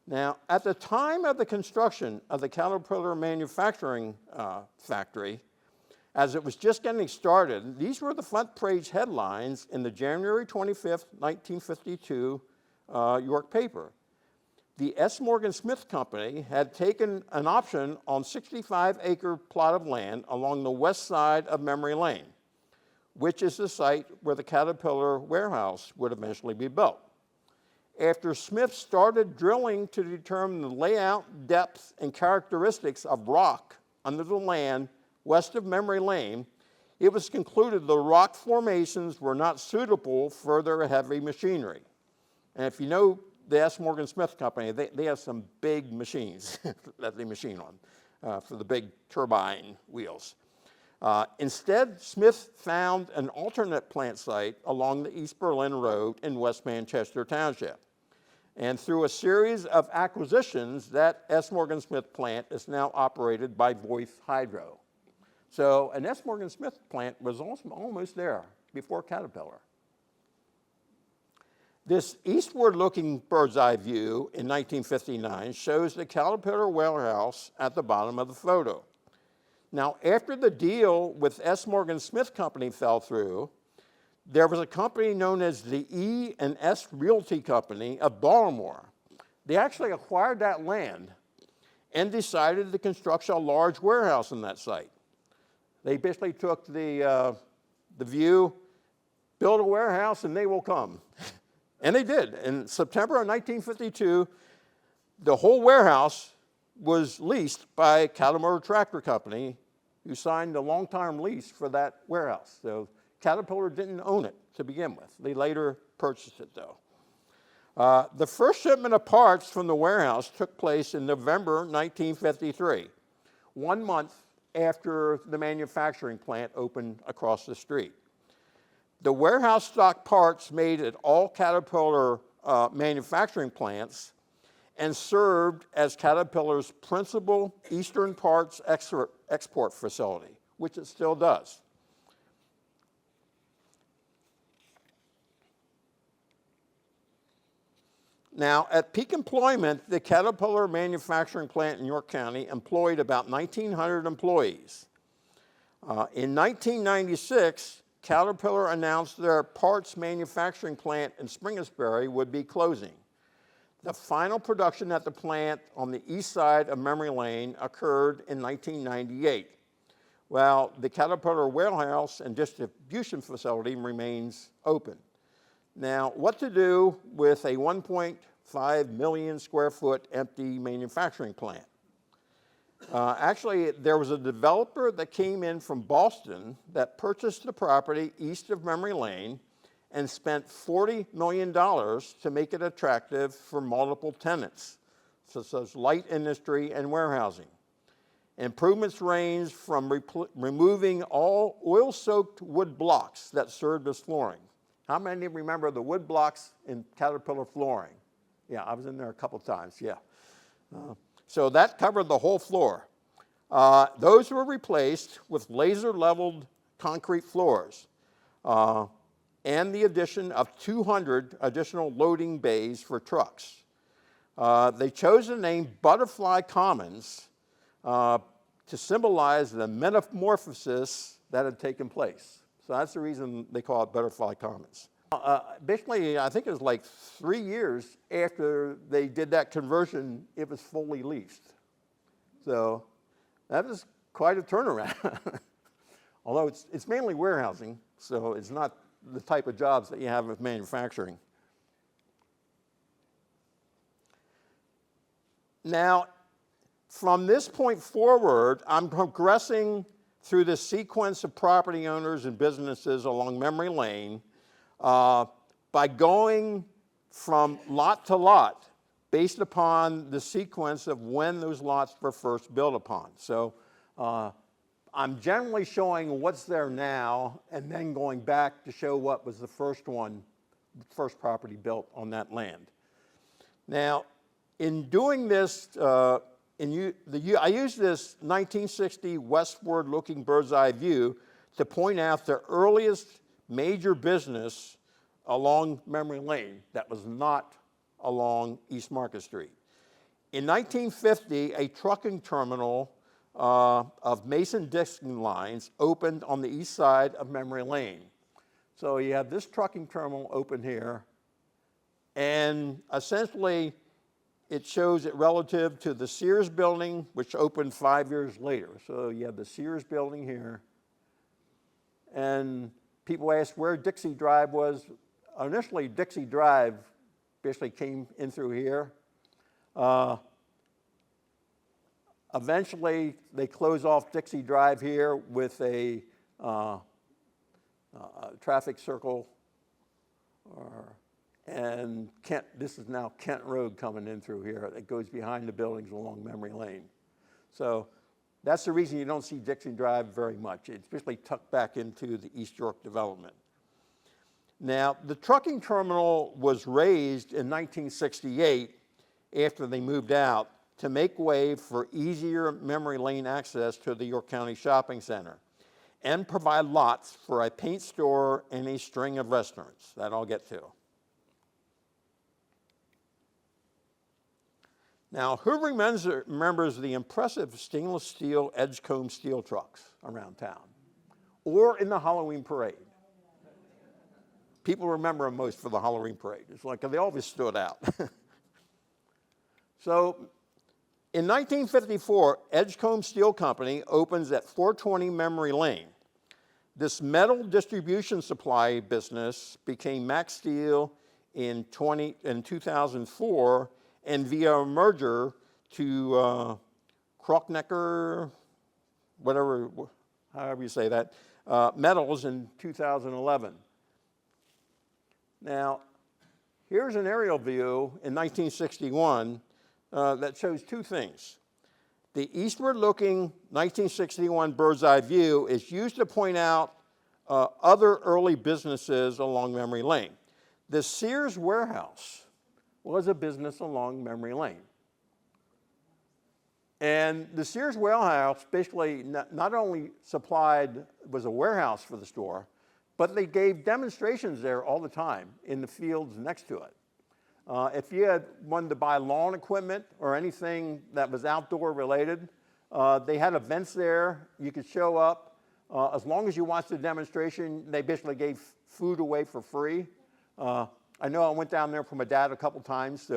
Now, at the time of the construction of the Caterpillar manufacturing factory, as it was just getting started, these were the front page headlines in the January 25th, 1952 York paper. The S. Morgan Smith Company had taken an option on 65-acre plot of land along the west side of Memory Lane, which is the site where the Caterpillar warehouse would eventually be built. After Smith started drilling to determine the layout, depth, and characteristics of rock under the land west of Memory Lane, it was concluded the rock formations were not suitable for their heavy machinery. And if you know the S. Morgan Smith Company, they have some big machines that they machine on for the big turbine wheels. Instead, Smith found an alternate plant site along the East Berlin Road in West Manchester Township. And through a series of acquisitions, that S. Morgan Smith plant is now operated by Voith Hydro. So an S. Morgan Smith plant was almost there before Caterpillar. This eastward-looking bird's eye view in 1959 shows the Caterpillar warehouse at the bottom of the photo. Now, after the deal with S. Morgan Smith Company fell through, there was a company known as the E&S Realty Company of Baltimore. They actually acquired that land and decided to construct a large warehouse on that site. They basically took the view, build a warehouse, and they will come. And they did. In September of 1952, the whole warehouse was leased by Caterpillar Tractor Company, who signed a long-term lease for that warehouse. So Caterpillar didn't own it to begin with. They later purchased it, though. The first shipment of parts from the warehouse took place in November 1953, 1 month after the manufacturing plant opened across the street. The warehouse stocked parts made at all Caterpillar manufacturing plants and served as Caterpillar's principal Eastern parts export facility, which it still does. Now, at peak employment, the Caterpillar manufacturing plant in York County employed about 1,900 employees. In 1996, Caterpillar announced their parts manufacturing plant in Springettsbury would be closing. The final production at the plant on the east side of Memory Lane occurred in 1998, while the Caterpillar warehouse and distribution facility remains open. Now, what to do with a 1.5 million square foot empty manufacturing plant? Actually, there was a developer that came in from Boston that purchased the property east of Memory Lane and spent $40 million to make it attractive for multiple tenants, such as light industry and warehousing. Improvements range from removing all oil-soaked wood blocks that served as flooring. How many remember the wood blocks in Caterpillar flooring? Yeah, I was in there a couple times, yeah. So that covered the whole floor. Those were replaced with laser-leveled concrete floors and the addition of 200 additional loading bays for trucks. They chose the name Butterfly Commons to symbolize the metamorphosis that had taken place. So that's the reason they call it Butterfly Commons. Basically, I think it was like 3 years after they did that conversion, it was fully leased. So that was quite a turnaround. Although it's mainly warehousing, so it's not the type of jobs that you have with manufacturing. Now, from this point forward, I'm progressing through this sequence of property owners and businesses along Memory Lane by going from lot to lot based upon the sequence of when those lots were first built upon. So I'm generally showing what's there now and then going back to show what was the first property built on that land. Now, in doing this, I use this 1960 westward-looking bird's-eye view to point out the earliest major business along Memory Lane that was not along East Market Street. In 1950, a trucking terminal of Mason-Dixon lines opened on the east side of Memory Lane. So you have this trucking terminal open here, and essentially it shows it relative to the Sears building, which opened 5 years later. So you have the Sears building here, and people asked where Dixie Drive was. Initially, Dixie Drive basically came in through here. Eventually, they close off Dixie Drive here with a traffic circle, and this is now Kent Road coming in through here. It goes behind the buildings along Memory Lane. So that's the reason you don't see Dixie Drive very much. It's basically tucked back into the East York development. Now, the trucking terminal was raised in 1968 after they moved out to make way for easier Memory Lane access to the York County Shopping Center and provide lots for a paint store and a string of restaurants that I'll get to. Now, who remembers the impressive stainless steel Edgecombe steel trucks around town or in the Halloween parade? People remember them most for the Halloween parade. It's like they always stood out. So in 1954, Edgecombe Steel Company opens at 420 Memory Lane. This metal distribution supply business became Max Steel in 2004, and via a merger to Krocknecker, whatever, however you say that, medals in 2011. Now, here's an aerial view in 1961 that shows two things. The eastward-looking 1961 bird's eye view is used to point out other early businesses along Memory Lane. The Sears warehouse was a business along Memory Lane. And the Sears warehouse basically not only was a warehouse for the store, but they gave demonstrations there all the time in the fields next to it. If you wanted to buy lawn equipment or anything that was outdoor related, they had events there. You could show up. As long as you watched the demonstration, they basically gave food away for free. I know I went down there for my dad a couple times.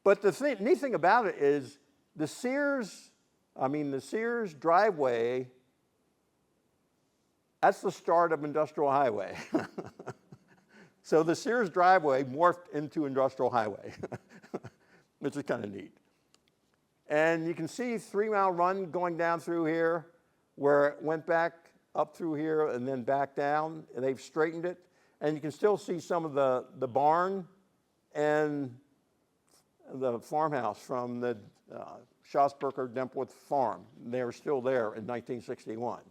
But the neat thing about it is the Sears driveway, that's the start of Industrial Highway. So the Sears driveway morphed into Industrial Highway, which is kind of neat. And you can see 3 Mile Run going down through here, where it went back up through here and then back down, and they've straightened it. And you can still see some of the barn and the farmhouse from the Schosberger-Dempwith farm. They were still there in 1961.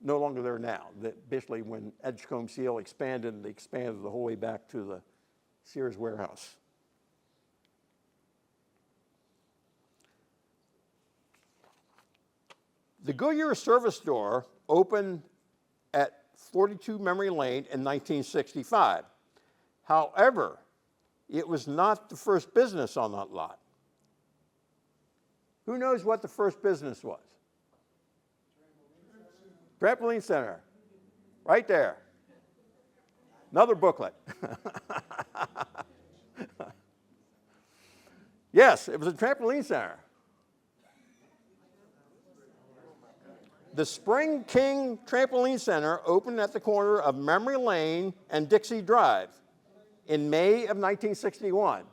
No longer there now. Basically, when Edgecombe Seal expanded, they expanded the whole way back to the Sears warehouse. The Goodyear service store opened at 42 Memory Lane in 1965. However, it was not the first business on that lot. Who knows what the first business was? Trampoline Center, right there. Another booklet. Yes, it was a trampoline center. The Spring King Trampoline Center opened at the corner of Memory Lane and Dixie Drive in May of 1961.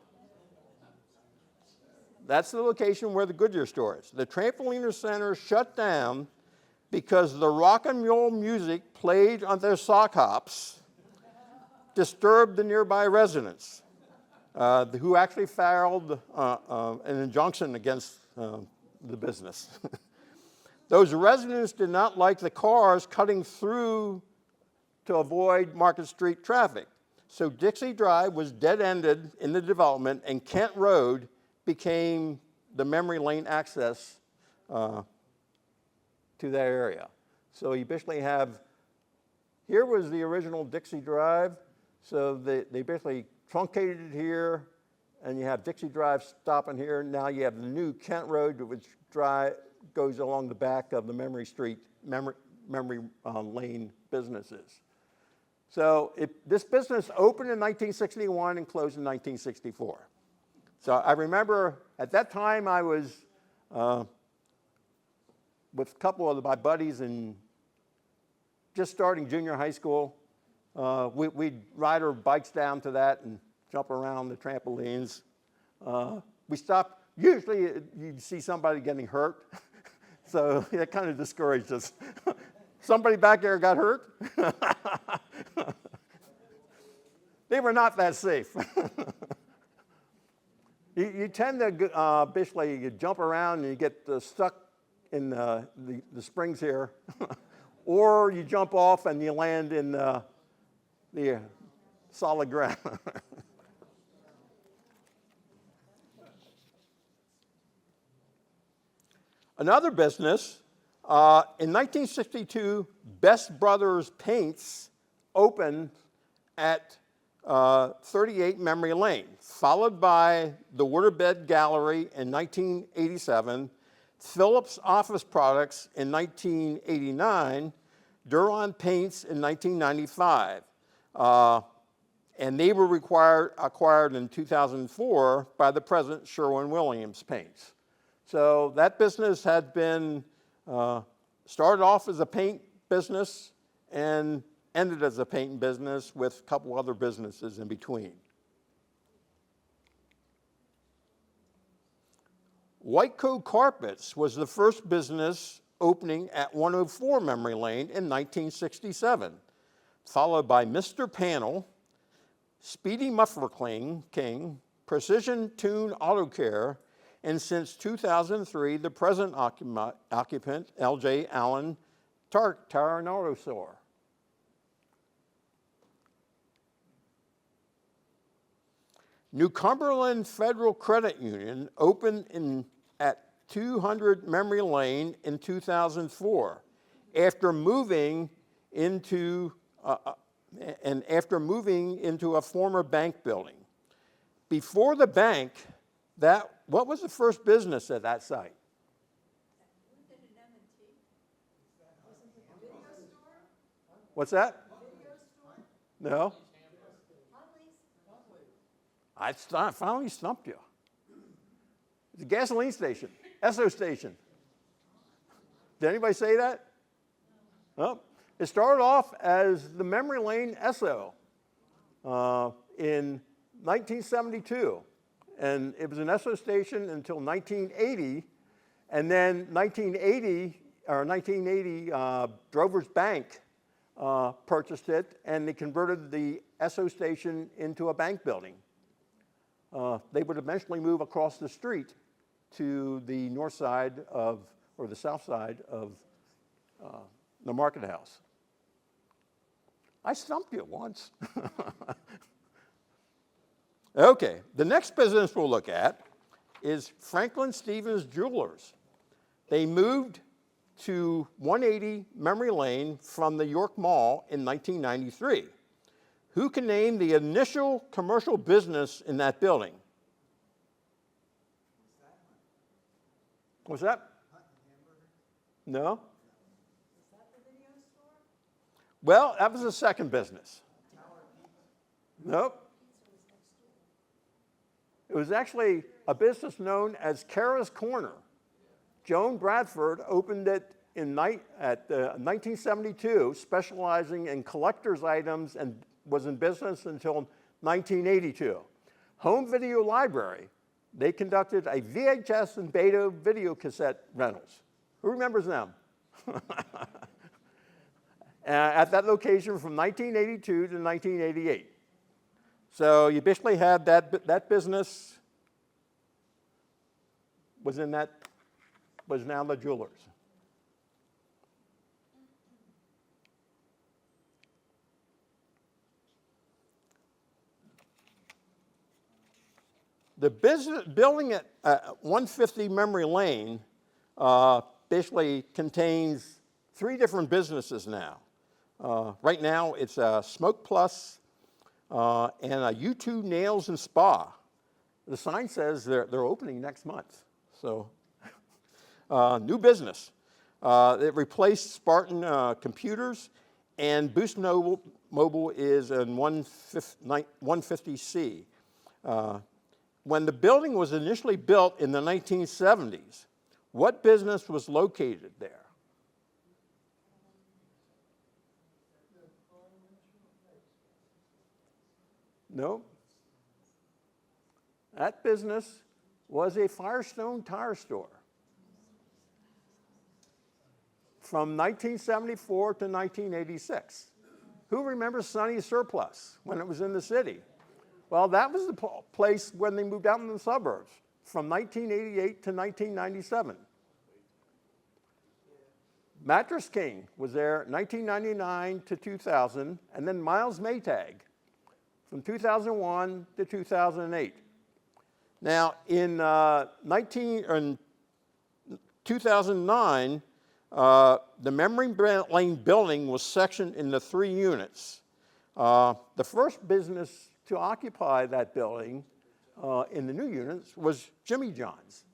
That's the location where the Goodyear store is. The Trampoline Center shut down because the rock and roll music played on their sock hops disturbed the nearby residents, who actually filed an injunction against the business. Those residents did not like the cars cutting through to avoid Market Street traffic. So Dixie Drive was dead-ended in the development, and Kent Road became the Memory Lane access to that area. So you basically have, here was the original Dixie Drive, so they basically truncated it here, and you have Dixie Drive stopping here. Now you have the new Kent Road, which goes along the back of the Memory Lane businesses. So this business opened in 1961 and closed in 1964. So I remember at that time I was with a couple of my buddies and just starting junior high school. We'd ride our bikes down to that and jump around the trampolines. We stopped. Usually you'd see somebody getting hurt, so that kind of discouraged us. Somebody back there got hurt. They were not that safe. You tend to basically you jump around and you get stuck in the springs here, or you jump off and you land in the solid ground. Another business, in 1962, Best Brothers Paints opened at 38 Memory Lane, followed by the Waterbed Gallery in 1987, Phillips Office Products in 1989, Duron Paints in 1995. And they were acquired in 2004 by the present Sherwin-Williams Paints. So that business had been started off as a paint business and ended as a paint business with a couple other businesses in between. Whitecoat Carpets was the first business opening at 104 Memory Lane in 1967, followed by Mr. Panel, Speedy Muffler King, Precision Tune Auto Care, and since 2003, the present occupant, L.J. Allen Tire and Auto Store. New Cumberland Federal Credit Union opened at 200 Memory Lane in 2004 after moving into a former bank building. Before the bank, what was the first business at that site? What's that? No. I finally stumped you. It's a gasoline station, Esso station. Did anybody say that? Well, it started off as the Memory Lane Esso in 1972. And it was an Esso station until 1980. And then 1980, Drover's Bank purchased it, and they converted the Esso station into a bank building. They would eventually move across the street to the north side or the south side of the Market House. I stumped you once. Okay, the next business we'll look at is Franklin Stevens Jewelers. They moved to 180 Memory Lane from the York Mall in 1993. Who can name the initial commercial business in that building? What's that? No? Is that the video store? Well, that was the second business. Nope. It was actually a business known as Kara's Corner. Joan Bradford opened it in 1972, specializing in collector's items, and was in business until 1982. Home Video Library, they conducted a VHS and beta video cassette rentals. Who remembers them? At that location from 1982 to 1988. So you basically had that business was now the Jewelers. The building at 150 Memory Lane basically contains 3 different businesses now. Right now, it's a Smoke Plus and a U2 Nails and Spa. The sign says they're opening next month. So, new business. It replaced Spartan Computers, and Boost Mobile is in 150C. When the building was initially built in the 1970s, what business was located there? No. That business was a Firestone tire store from 1974 to 1986. Who remembers Sonny's Surplus when it was in the city? Well, that was the place when they moved out in the suburbs from 1988 to 1997. Mattress King was there 1999 to 2000, and then Miles Maytag from 2001 to 2008. Now, in 2009, the Memory Lane building was sectioned into 3 units. The first business to occupy that building in the new units was Jimmy John's.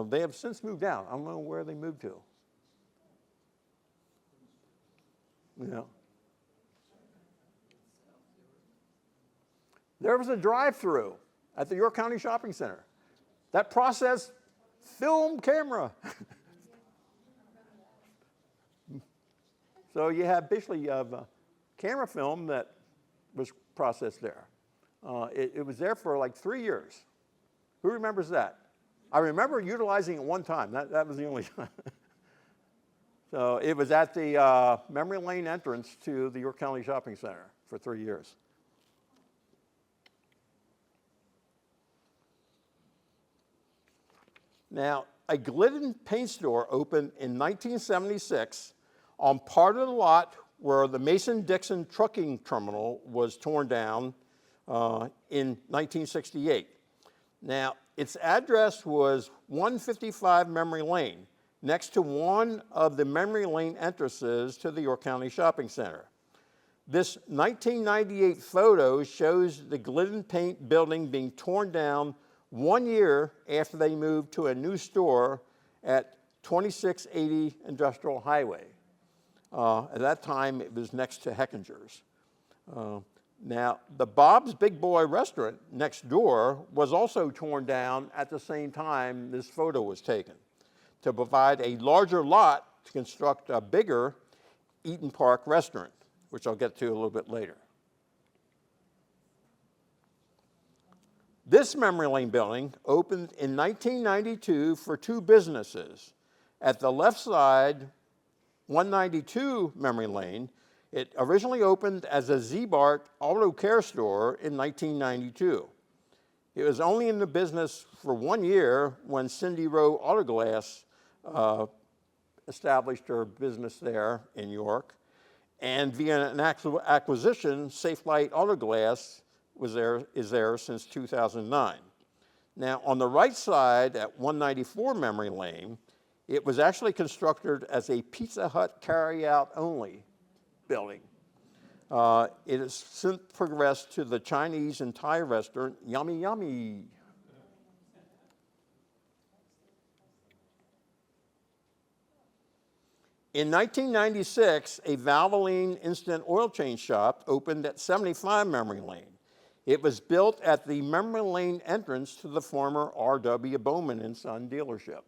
They have since moved out. I don't know where they moved to. Yeah. There was a drive-through at the York County Shopping Center. That processed film camera. So you have basically camera film that was processed there. It was there for like 3 years. Who remembers that? I remember utilizing it one time. That was the only time. So it was at the Memory Lane entrance to the York County Shopping Center for 3 years. Now, a Glidden paint store opened in 1976 on part of the lot where the Mason-Dixon trucking terminal was torn down in 1968. Now, its address was 155 Memory Lane, next to one of the Memory Lane entrances to the York County Shopping Center. This 1998 photo shows the Glidden Paint building being torn down 1 year after they moved to a new store at 2680 Industrial Highway. At that time, it was next to Heckinger's. Now, the Bob's Big Boy restaurant next door was also torn down at the same time this photo was taken to provide a larger lot to construct a bigger Eaton Park restaurant, which I'll get to a little bit later. This Memory Lane building opened in 1992 for 2 businesses. At the left side, 192 Memory Lane, it originally opened as a Z-Bart auto care store in 1992. It was only in the business for 1 year when Cindy Rowe Auto Glass established her business there in York. And via an acquisition, Safelite Auto Glass is there since 2009. Now, on the right side at 194 Memory Lane, it was actually constructed as a Pizza Hut carry-out only building. It has since progressed to the Chinese and Thai restaurant, Yummy Yummy. In 1996, a Valvoline instant oil change shop opened at 75 Memory Lane. It was built at the Memory Lane entrance to the former R.W. Bowman and Son dealership.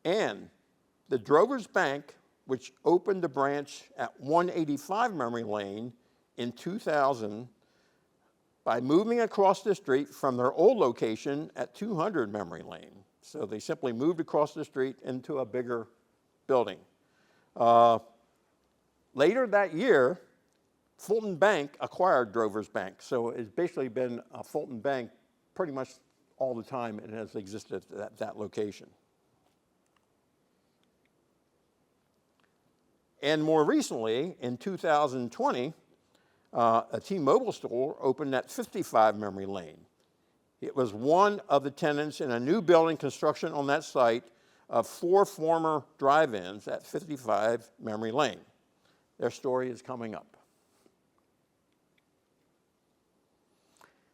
And the Drovers Bank, which opened a branch at 185 Memory Lane in 2000 by moving across the street from their old location at 200 Memory Lane. So they simply moved across the street into a bigger building. Later that year, Fulton Bank acquired Drovers Bank. So it's basically been a Fulton Bank pretty much all the time it has existed at that location. And more recently, in 2020, a T-Mobile store opened at 55 Memory Lane. It was one of the tenants in a new building construction on that site of 4 former drive-ins at 55 Memory Lane. Their story is coming up.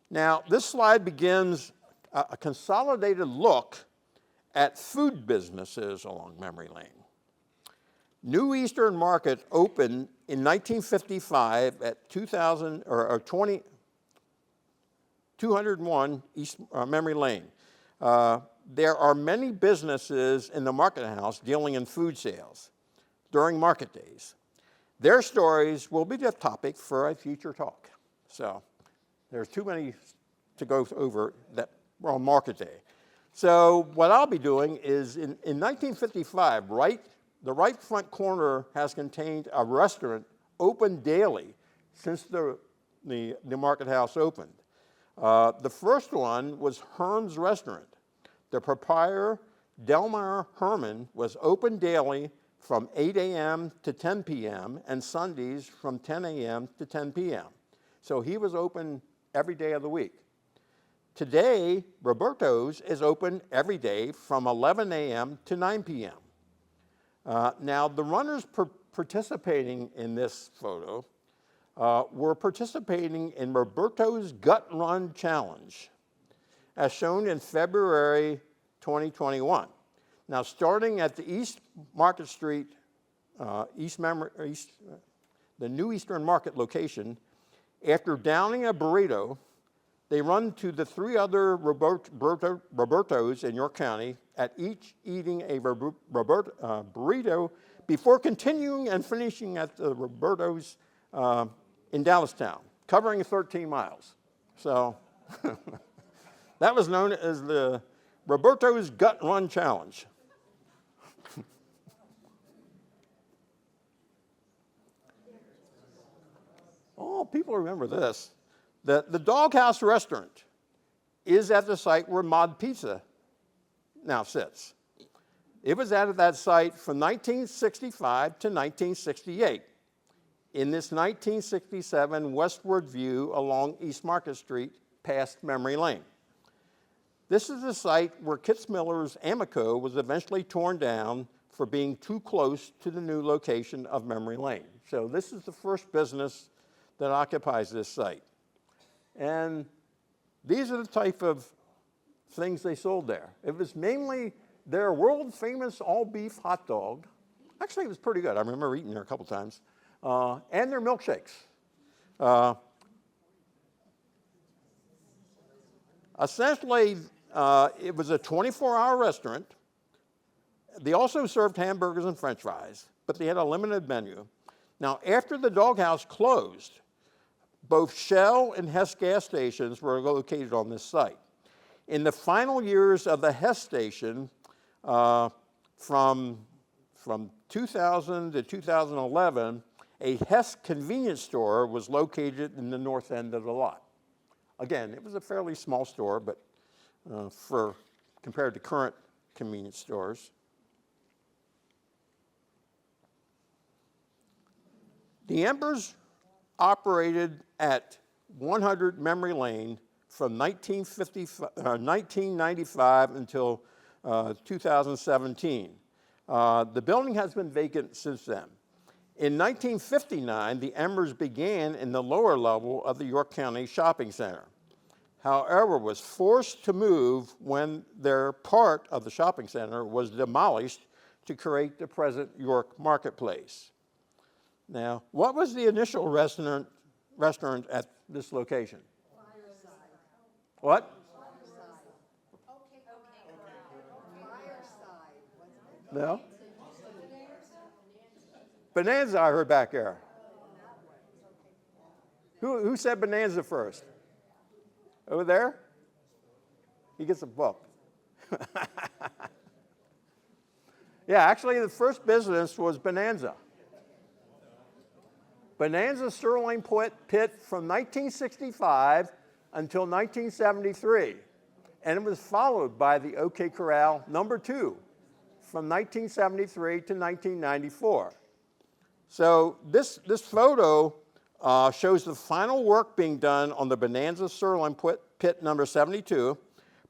Now, this slide begins a consolidated look at food businesses along Memory Lane. New Eastern Market opened in 1955 at 201 East Memory Lane. There are many businesses in the market house dealing in food sales during market days. Their stories will be the topic for a future talk. So there's too many to go over that were on market day. So what I'll be doing is in 1955, the right front corner has contained a restaurant open daily since the market house opened. The first one was Herm's Restaurant. The proprietor, Delmar Herman, was open daily from 8 a.m. to 10 p.m. and Sundays from 10 a.m. to 10 p.m. So he was open every day of the week. Today, Roberto's is open every day from 11 a.m. to 9 p.m. Now, the runners participating in this photo were participating in Roberto's Gut Run Challenge, as shown in February 2021. Now, starting at the East Market Street, the New Eastern Market location, after downing a burrito, they run to the 3 other Roberto's in York County, at each eating a burrito before continuing and finishing at the Roberto's in Dallastown, covering 13 miles. So that was known as the Roberto's Gut Run Challenge. Oh, people remember this. The Doghouse Restaurant is at the site where Mod Pizza now sits. It was at that site from 1965 to 1968. In this 1967 westward view along East Market Street past Memory Lane. This is the site where Kitzmiller's Amico was eventually torn down for being too close to the new location of Memory Lane. So this is the first business that occupies this site. And these are the type of things they sold there. It was mainly their world famous all beef hot dog. Actually, it was pretty good. I remember eating there a couple times. And their milkshakes. Essentially, it was a 24-hour restaurant. They also served hamburgers and french fries, but they had a limited menu. Now, after the Doghouse closed, both Shell and Hess gas stations were located on this site. In the final years of the Hess station, from 2000 to 2011, a Hess convenience store was located in the north end of the lot. Again, it was a fairly small store, but compared to current convenience stores. The Embers operated at 100 Memory Lane from 1995 until 2017. The building has been vacant since then. In 1959, the Embers began in the lower level of the York County Shopping Center. However, was forced to move when their part of the shopping center was demolished to create the present York Marketplace. Now, what was the initial restaurant at this location? Fireside. What? Fireside, wasn't it? No? Bonanza, I heard back there. Who said Bonanza first? Over there? He gets a book. Yeah, actually, the first business was Bonanza. Bonanza Sirloin Pit from 1965 until 1973. And it was followed by the OK Corral #2 from 1973 to 1994. So this photo shows the final work being done on the Bonanza Sirloin Pit number 72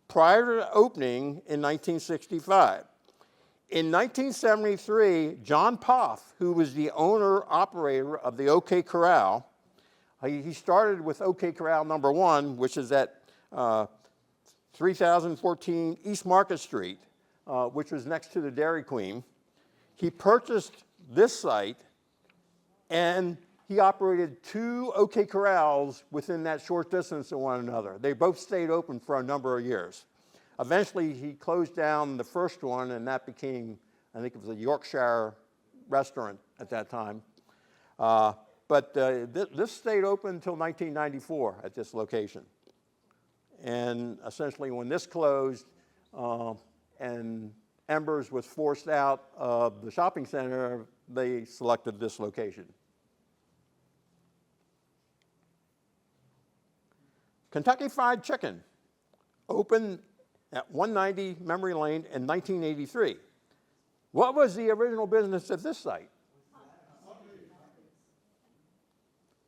prior to opening in 1965. In 1973, John Poff, who was the owner-operator of the OK Corral, he started with OK Corral #1, which is at 3014 East Market Street, which was next to the Dairy Queen. He purchased this site, and he operated 2 OK Corrals within that short distance of one another. They both stayed open for a number of years. Eventually, he closed down the first one, and that became, I think it was a Yorkshire restaurant at that time. But this stayed open until 1994 at this location. And essentially, when this closed and Embers was forced out of the shopping center, they selected this location. Kentucky Fried Chicken opened at 190 Memory Lane in 1983. What was the original business at this site?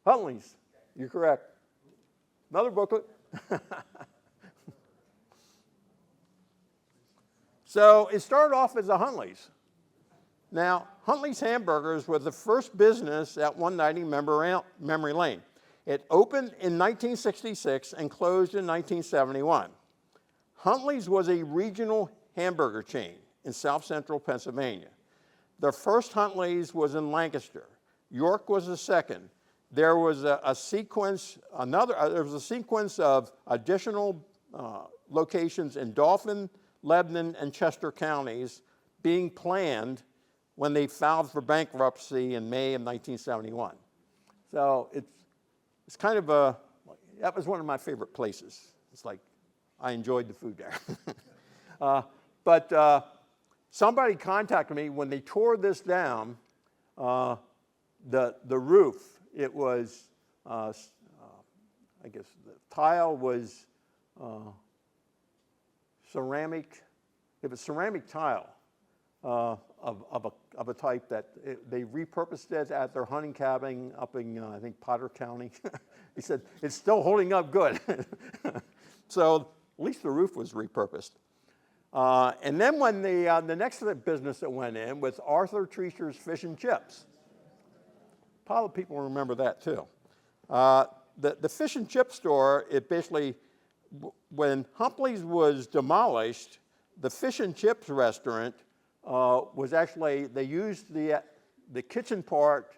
Huntley's. You're correct. Another booklet. So it started off as a Huntley's. Now, Huntley's Hamburgers was the first business at 190 Memory Lane. It opened in 1966 and closed in 1971. Huntley's was a regional hamburger chain in south central Pennsylvania. The first Huntley's was in Lancaster. York was the second. There was a sequence of additional locations in Dauphin, Lebanon, and Chester counties being planned when they filed for bankruptcy in May of 1971. So it's kind of that was one of my favorite places. It's like, I enjoyed the food there. But somebody contacted me when they tore this down, the roof, it was, I guess the tile was ceramic. It was ceramic tile of a type that they repurposed it at their hunting cabin up in, I think, Potter County. He said, it's still holding up good. So at least the roof was repurposed. And then when the next business that went in was Arthur Treacher's Fish and Chips. A lot of people remember that too. The fish and chip store, it basically, when Humpley's was demolished, the fish and chips restaurant was actually, they used the kitchen part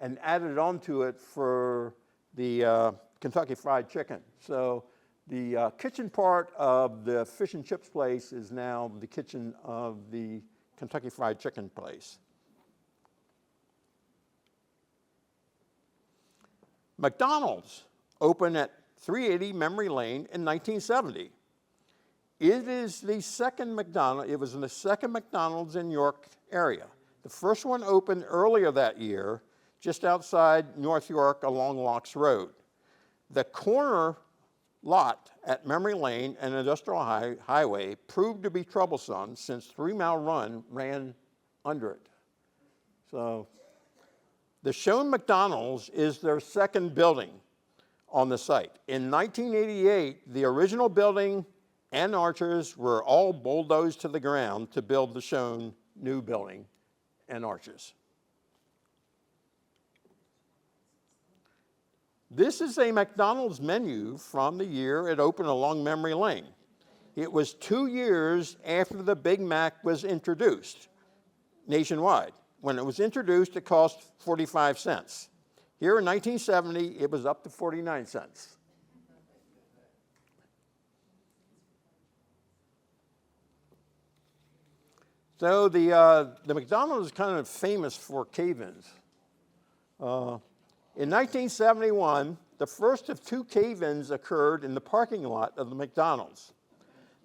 and added onto it for the Kentucky Fried Chicken. So the kitchen part of the fish and chips place is now the kitchen of the Kentucky Fried Chicken place. McDonald's opened at 380 Memory Lane in 1970. It is the second McDonald's, it was the second McDonald's in York area. The first one opened earlier that year, just outside North York along Locks Road. The corner lot at Memory Lane and Industrial Highway proved to be troublesome since 3 Mile Run ran under it. So the shown McDonald's is their second building on the site. In 1988, the original building and arches were all bulldozed to the ground to build the shown new building and arches. This is a McDonald's menu from the year it opened along Memory Lane. It was 2 years after the Big Mac was introduced nationwide. When it was introduced, it cost 45 cents. Here in 1970, it was up to 49 cents. So the McDonald's is kind of famous for cave-ins. In 1971, the first of 2 cave-ins occurred in the parking lot of the McDonald's.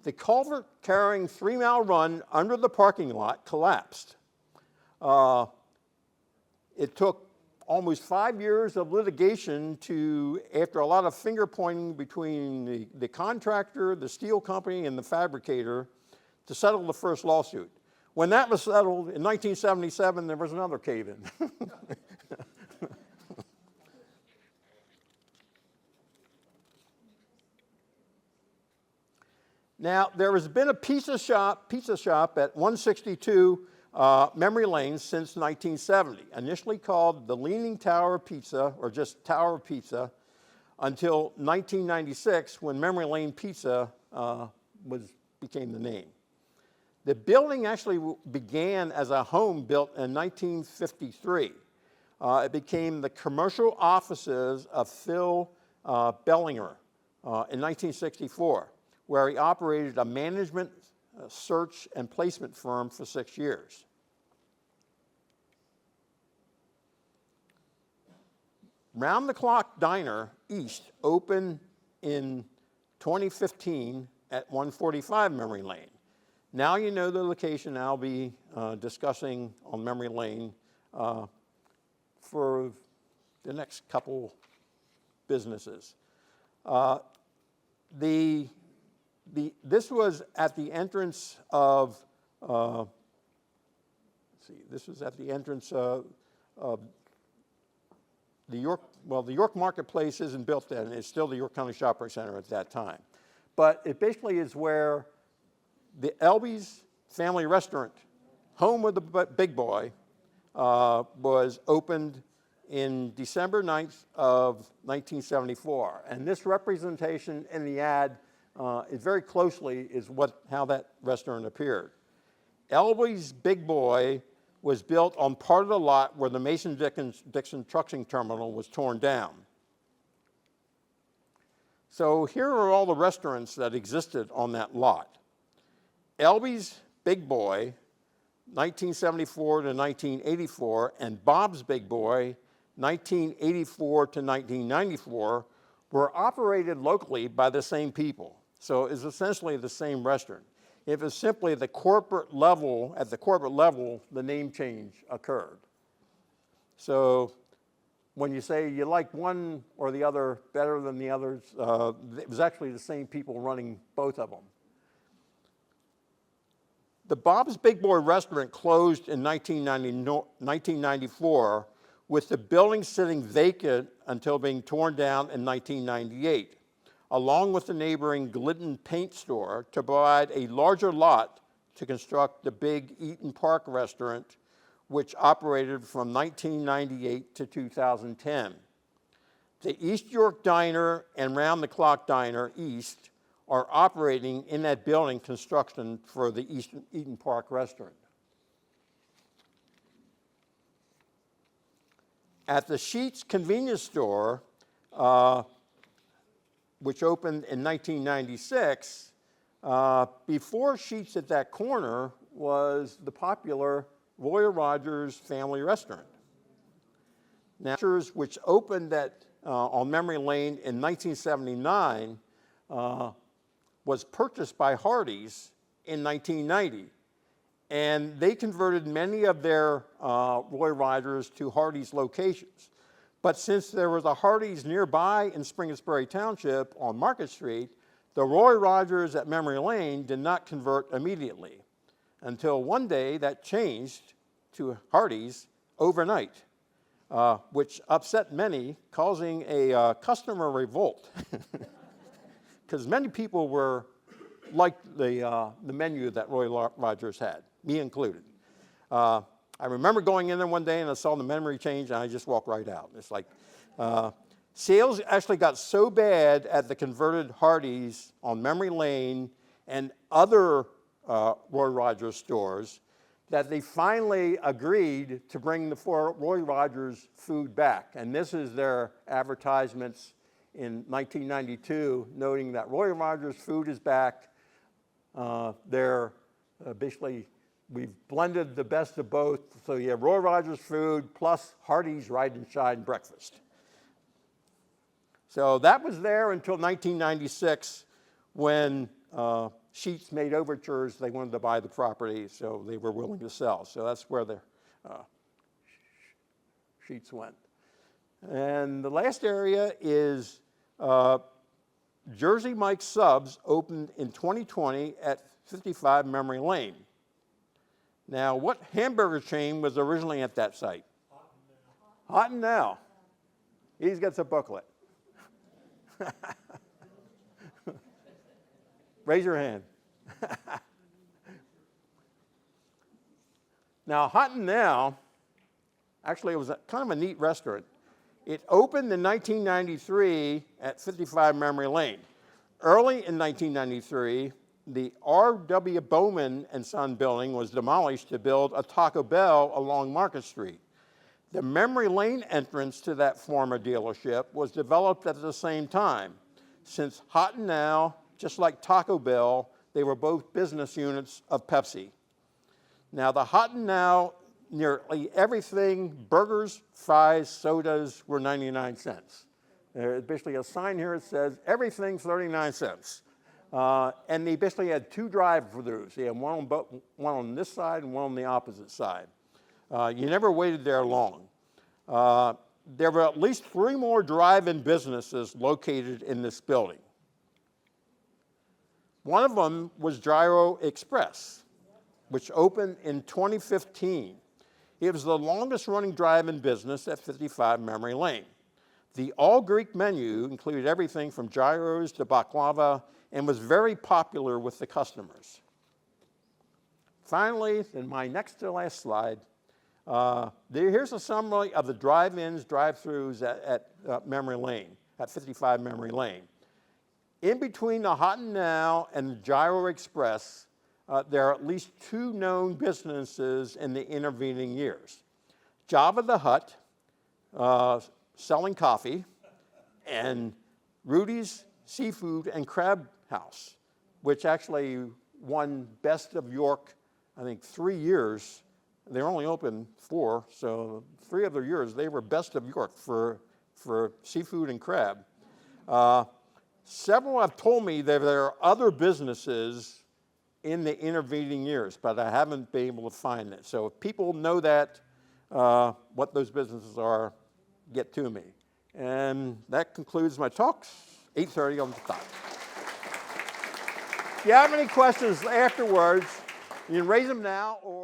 The culvert carrying 3 Mile Run under the parking lot collapsed. It took almost 5 years of litigation after a lot of finger pointing between the contractor, the steel company, and the fabricator to settle the first lawsuit. When that was settled in 1977, there was another cave-in. Now, there has been a pizza shop at 162 Memory Lane since 1970, initially called the Leaning Tower Pizza, or just Tower Pizza, until 1996 when Memory Lane Pizza became the name. The building actually began as a home built in 1953. It became the commercial offices of Phil Bellinger in 1964, where he operated a management, search, and placement firm for 6 years. Round the Clock Diner East opened in 2015 at 145 Memory Lane. Now you know the location I'll be discussing on Memory Lane for the next couple businesses. This was at the entrance of, this was at the entrance of the York, well, the York Marketplace isn't built then, it's still the York County Shopping Center at that time. But it basically is where the Elby's Family Restaurant, home of the Big Boy, was opened in December 9th of 1974. And this representation in the ad is very closely how that restaurant appeared. Elby's Big Boy was built on part of the lot where the Mason-Dixon trucking terminal was torn down. So here are all the restaurants that existed on that lot. Elby's Big Boy, 1974 to 1984, and Bob's Big Boy, 1984 to 1994, were operated locally by the same people. So it's essentially the same restaurant. It was simply the corporate level, at the corporate level, the name change occurred. So when you say you like one or the other better than the others, it was actually the same people running both of them. The Bob's Big Boy restaurant closed in 1994, with the building sitting vacant until being torn down in 1998, along with the neighboring Glidden paint store to provide a larger lot to construct the Big Eaton Park restaurant, which operated from 1998 to 2010. The East York Diner and Round the Clock Diner East are operating in that building construction for the Eaton Park restaurant. At the Sheetz convenience store, which opened in 1996, before Sheetz at that corner was the popular Roy Rogers Family Restaurant. Now, which opened on Memory Lane in 1979, was purchased by Hardee's in 1990. And they converted many of their Roy Rogers to Hardee's locations. But since there was a Hardee's nearby in Springettsbury Township on Market Street, the Roy Rogers at Memory Lane did not convert immediately, until one day that changed to Hardee's overnight, which upset many, causing a customer revolt. Because many people liked the menu that Roy Rogers had, me included. I remember going in there one day and I saw the memory change and I just walked right out. It's like, sales actually got so bad at the converted Hardee's on Memory Lane and other Roy Rogers stores that they finally agreed to bring the Roy Rogers food back. And this is their advertisements in 1992, noting that Roy Rogers food is back. They're basically, we've blended the best of both. So you have Roy Rogers food plus Hardee's Ride and Shine breakfast. So that was there until 1996, when Sheetz made overtures. They wanted to buy the property, so they were willing to sell. So that's where the Sheetz went. And the last area is Jersey Mike's Subs, opened in 2020 at 55 Memory Lane. Now, what hamburger chain was originally at that site? Hot and Now. He's got a booklet. Raise your hand. Now, Hot and Now, actually, it was kind of a neat restaurant. It opened in 1993 at 55 Memory Lane. Early in 1993, the R.W. Bowman and Son building was demolished to build a Taco Bell along Market Street. The Memory Lane entrance to that former dealership was developed at the same time. Since Hot and Now, just like Taco Bell, they were both business units of Pepsi. Now, the Hot and Now, nearly everything, burgers, fries, sodas, were 99 cents. There's basically a sign here that says everything 39 cents. And they basically had two drive-thrus. They had one on this side and one on the opposite side. You never waited there long. There were at least 3 more drive-in businesses located in this building. One of them was Gyro Express, which opened in 2015. It was the longest-running drive-in business at 55 Memory Lane. The all-Greek menu included everything from gyros to baklava and was very popular with the customers. Finally, in my next to last slide, here's a summary of the drive-ins, drive-thrus at Memory Lane, at 55 Memory Lane. In between the Hot and Now and the Gyro Express, there are at least 2 known businesses in the intervening years. Java the Hut, selling coffee, and Rudy's Seafood and Crab House, which actually won Best of York, I think 3 years They're only open 4, so 3 other years they were best of York for seafood and crab. Several have told me that there are other businesses in the intervening years, but I haven't been able to find it. So if people know that, what those businesses are, get to me. And that concludes my talks. 8:30 on the dot. If you have any questions afterwards, you can raise them now or